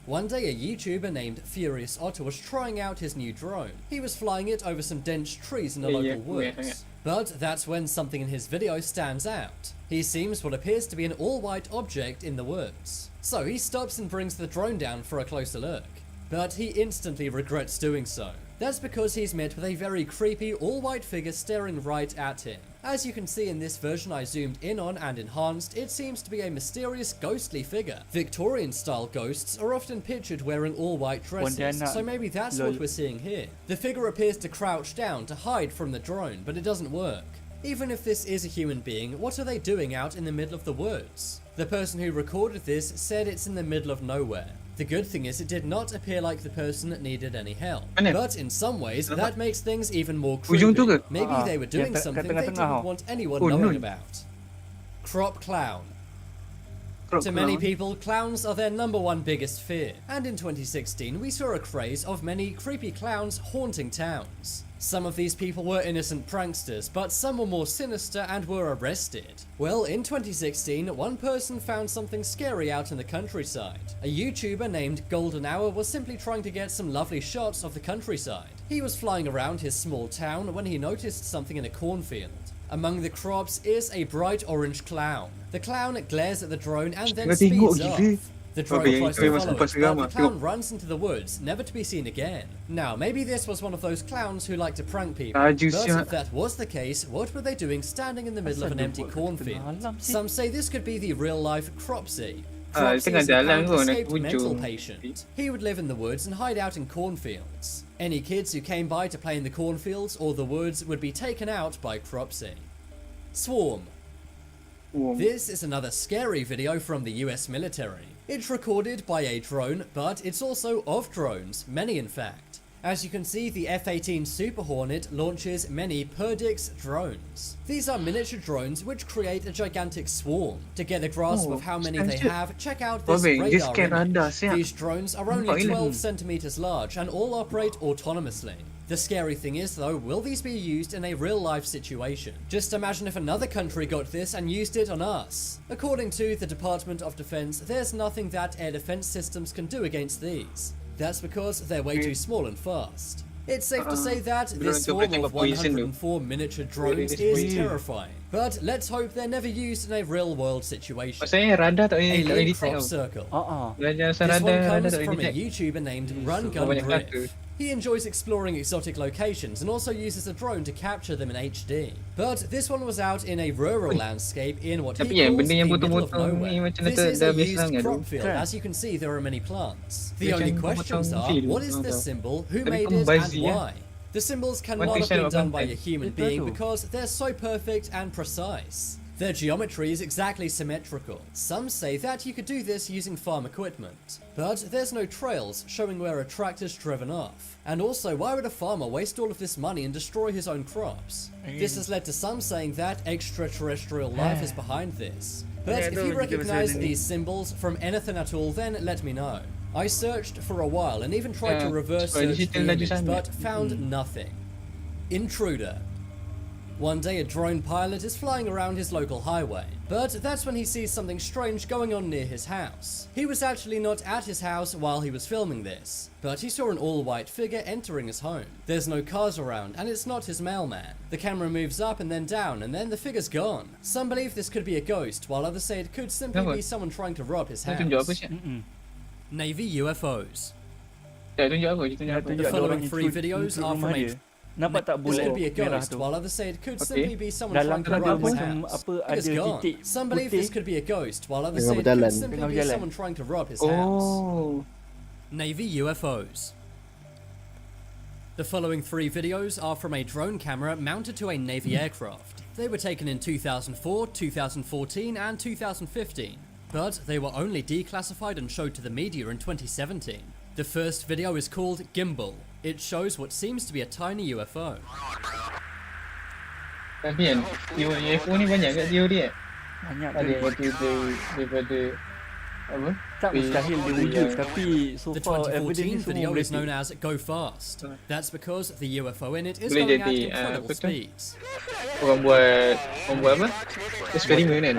One day a YouTuber named Furious Otter was trying out his new drone. He was flying it over some dense trees in the local woods. But that's when something in his video stands out. He sees what appears to be an all-white object in the woods. So he stops and brings the drone down for a closer look. But he instantly regrets doing so. That's because he's met with a very creepy all-white figure staring right at him. As you can see in this version I zoomed in on and enhanced, it seems to be a mysterious ghostly figure. Victorian-style ghosts are often pictured wearing all-white dresses, so maybe that's what we're seeing here. The figure appears to crouch down to hide from the drone, but it doesn't work. Even if this is a human being, what are they doing out in the middle of the woods? The person who recorded this said it's in the middle of nowhere. The good thing is it did not appear like the person needed any help. But in some ways, that makes things even more creepy. Maybe they were doing something they didn't want anyone knowing about. Crop clown. To many people, clowns are their #1 biggest fear. And in 2016, we saw a craze of many creepy clowns haunting towns. Some of these people were innocent pranksters, but some were more sinister and were arrested. Well, in 2016, one person found something scary out in the countryside. A YouTuber named Golden Hour was simply trying to get some lovely shots of the countryside. He was flying around his small town when he noticed something in a cornfield. Among the crops is a bright orange clown. The clown glares at the drone and then speeds off. The drone tries to follow it, but the clown runs into the woods, never to be seen again. Now, maybe this was one of those clowns who like to prank people. But if that was the case, what were they doing standing in the middle of an empty cornfield? Some say this could be the real-life Cropsy. Cropsy is a current escaped mental patient. He would live in the woods and hide out in cornfields. Any kids who came by to play in the cornfields or the woods would be taken out by Cropsy. Swarm. This is another scary video from the US military. It's recorded by a drone, but it's also of drones, many in fact. As you can see, the F-18 Super Hornet launches many Perdix drones. These are miniature drones which create a gigantic swarm. To get a grasp of how many they have, check out this radar image. These drones are only 12 centimeters large and all operate autonomously. The scary thing is though, will these be used in a real-life situation? Just imagine if another country got this and used it on us. According to the Department of Defense, there's nothing that air defense systems can do against these. That's because they're way too small and fast. It's safe to say that this swarm of 104 miniature drones is terrifying. But let's hope they're never used in a real-world situation. Alien crop circle. This one comes from a YouTuber named Run Gun Griff. He enjoys exploring exotic locations and also uses a drone to capture them in HD. But this one was out in a rural landscape in what he calls the middle of nowhere. This is a used crop field. As you can see, there are many plants. The only questions are, what is this symbol, who made it, and why? The symbols cannot have been done by a human being because they're so perfect and precise. Their geometry is exactly symmetrical. Some say that you could do this using farm equipment, but there's no trails showing where a tractor's driven off. And also, why would a farmer waste all of this money and destroy his own crops? This has led to some saying that extraterrestrial life is behind this. But if you recognize these symbols from anything at all, then let me know. I searched for a while and even tried to reverse search the image, but found nothing. Intruder. One day a drone pilot is flying around his local highway, but that's when he sees something strange going on near his house. He was actually not at his house while he was filming this, but he saw an all-white figure entering his home. There's no cars around, and it's not his mailman. The camera moves up and then down, and then the figure's gone. Some believe this could be a ghost, while others say it could simply be someone trying to rob his house. Navy UFOs. The following 3 videos are from a... Nampak tak This bullet could be a merah ghost, tu? while others say it could simply be someone Dalam trying to tu ada rob his macam house. apa, It's ada gone. titik Some believe this putih. could be a ghost, while others say it could simply be someone trying to rob his house. Navy UFOs. The following 3 videos are from a drone camera mounted to a Navy aircraft. They were taken in 2004, 2014 and 2015, but they were only declassified and showed to the media in 2017. The first video is called Gimbal. It shows what seems to be a tiny UFO. Tapi kan UFO ni banyak kat teori kan. Banyak Ada yang teori. kata daripada apa? Tak mustahil dia wujud, tapi so The far evidence 2014 semua video is merepek. known as Go Fast. That's because the UFO in it is Boleh going at jadi incredible apa tu? speeds. Orang buat apa? Eksperimen kan.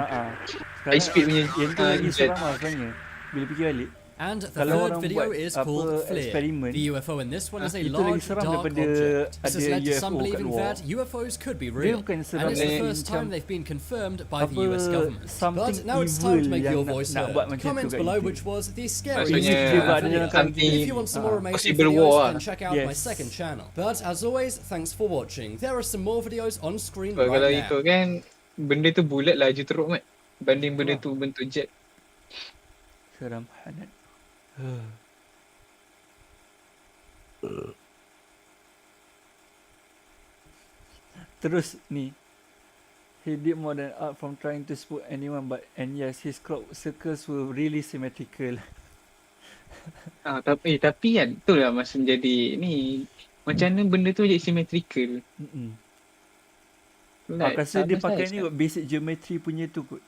High speed punya yang tu lagi jet. seram lah sebenarnya. Bila fikir balik. And the Kalau third orang video buat is apa called Flare. eksperimen, The UFO in this one is a itu lagi large seram dark daripada object. This has ada led to some UFO kat believing luar. that UFOs could be Dia real, bukan and seram it's the macam first time they've been confirmed by the apa, US government. something But now it's time to evil make your yang voice nak buat heard. macam Comment tu kat below kita. which was the scariest Maksudnya, video. anti- If you want some more amazing possible videos, war then lah. check out my Yes. second channel. But as always, thanks for watching. There are some more videos on screen Kalau right now. ikut kan benda tu bulat laju teruk mat. Banding benda tu bentuk jet. Seram hanet. Terus ni, he did more than art from trying to spook anyone, but and yes, his crop circles were really symmetrical. Tapi kan tu lah masa menjadi ni macam mana benda tu jadi symmetrical. Aku rasa dia pakai ni kot basic geometry punya tu kot.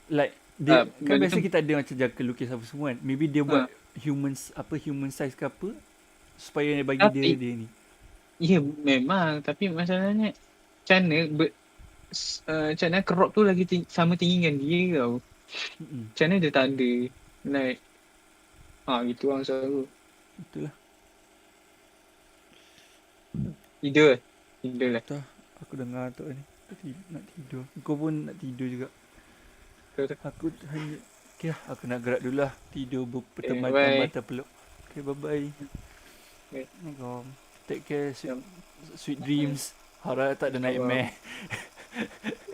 Like dia kan biasa kita ada macam jangka lukis apa semua kan. Maybe dia buat human size ke apa supaya bagi Tapi, dia ni. Ya memang, tapi masalahnya macam mana crop tu lagi sama tinggi dengan dia tau. Macam mana dia tak ada like gitu lah masalah aku. Itulah. Tidur lah. Aku dengar tu ni. Nak tidur. Kau pun nak tidur juga. Aku hanya okay lah, aku nak gerak dulu lah. Tidur bertembatan mata peluk. Okay, bye-bye. Assalamualaikum. Take care, sweet dreams. Harap tak ada nightmare.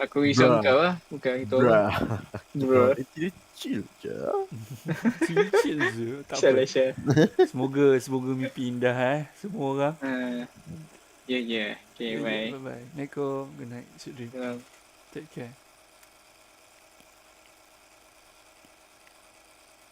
Aku risau kau lah. Bukan kita orang. Bro. Chill je. Chill je. Tak Salah apa. Syah. Semoga mimpi indah semua orang. Ya. Okay, bye. Bye-bye. Assalamualaikum. Good night. Sweet dreams. Take care.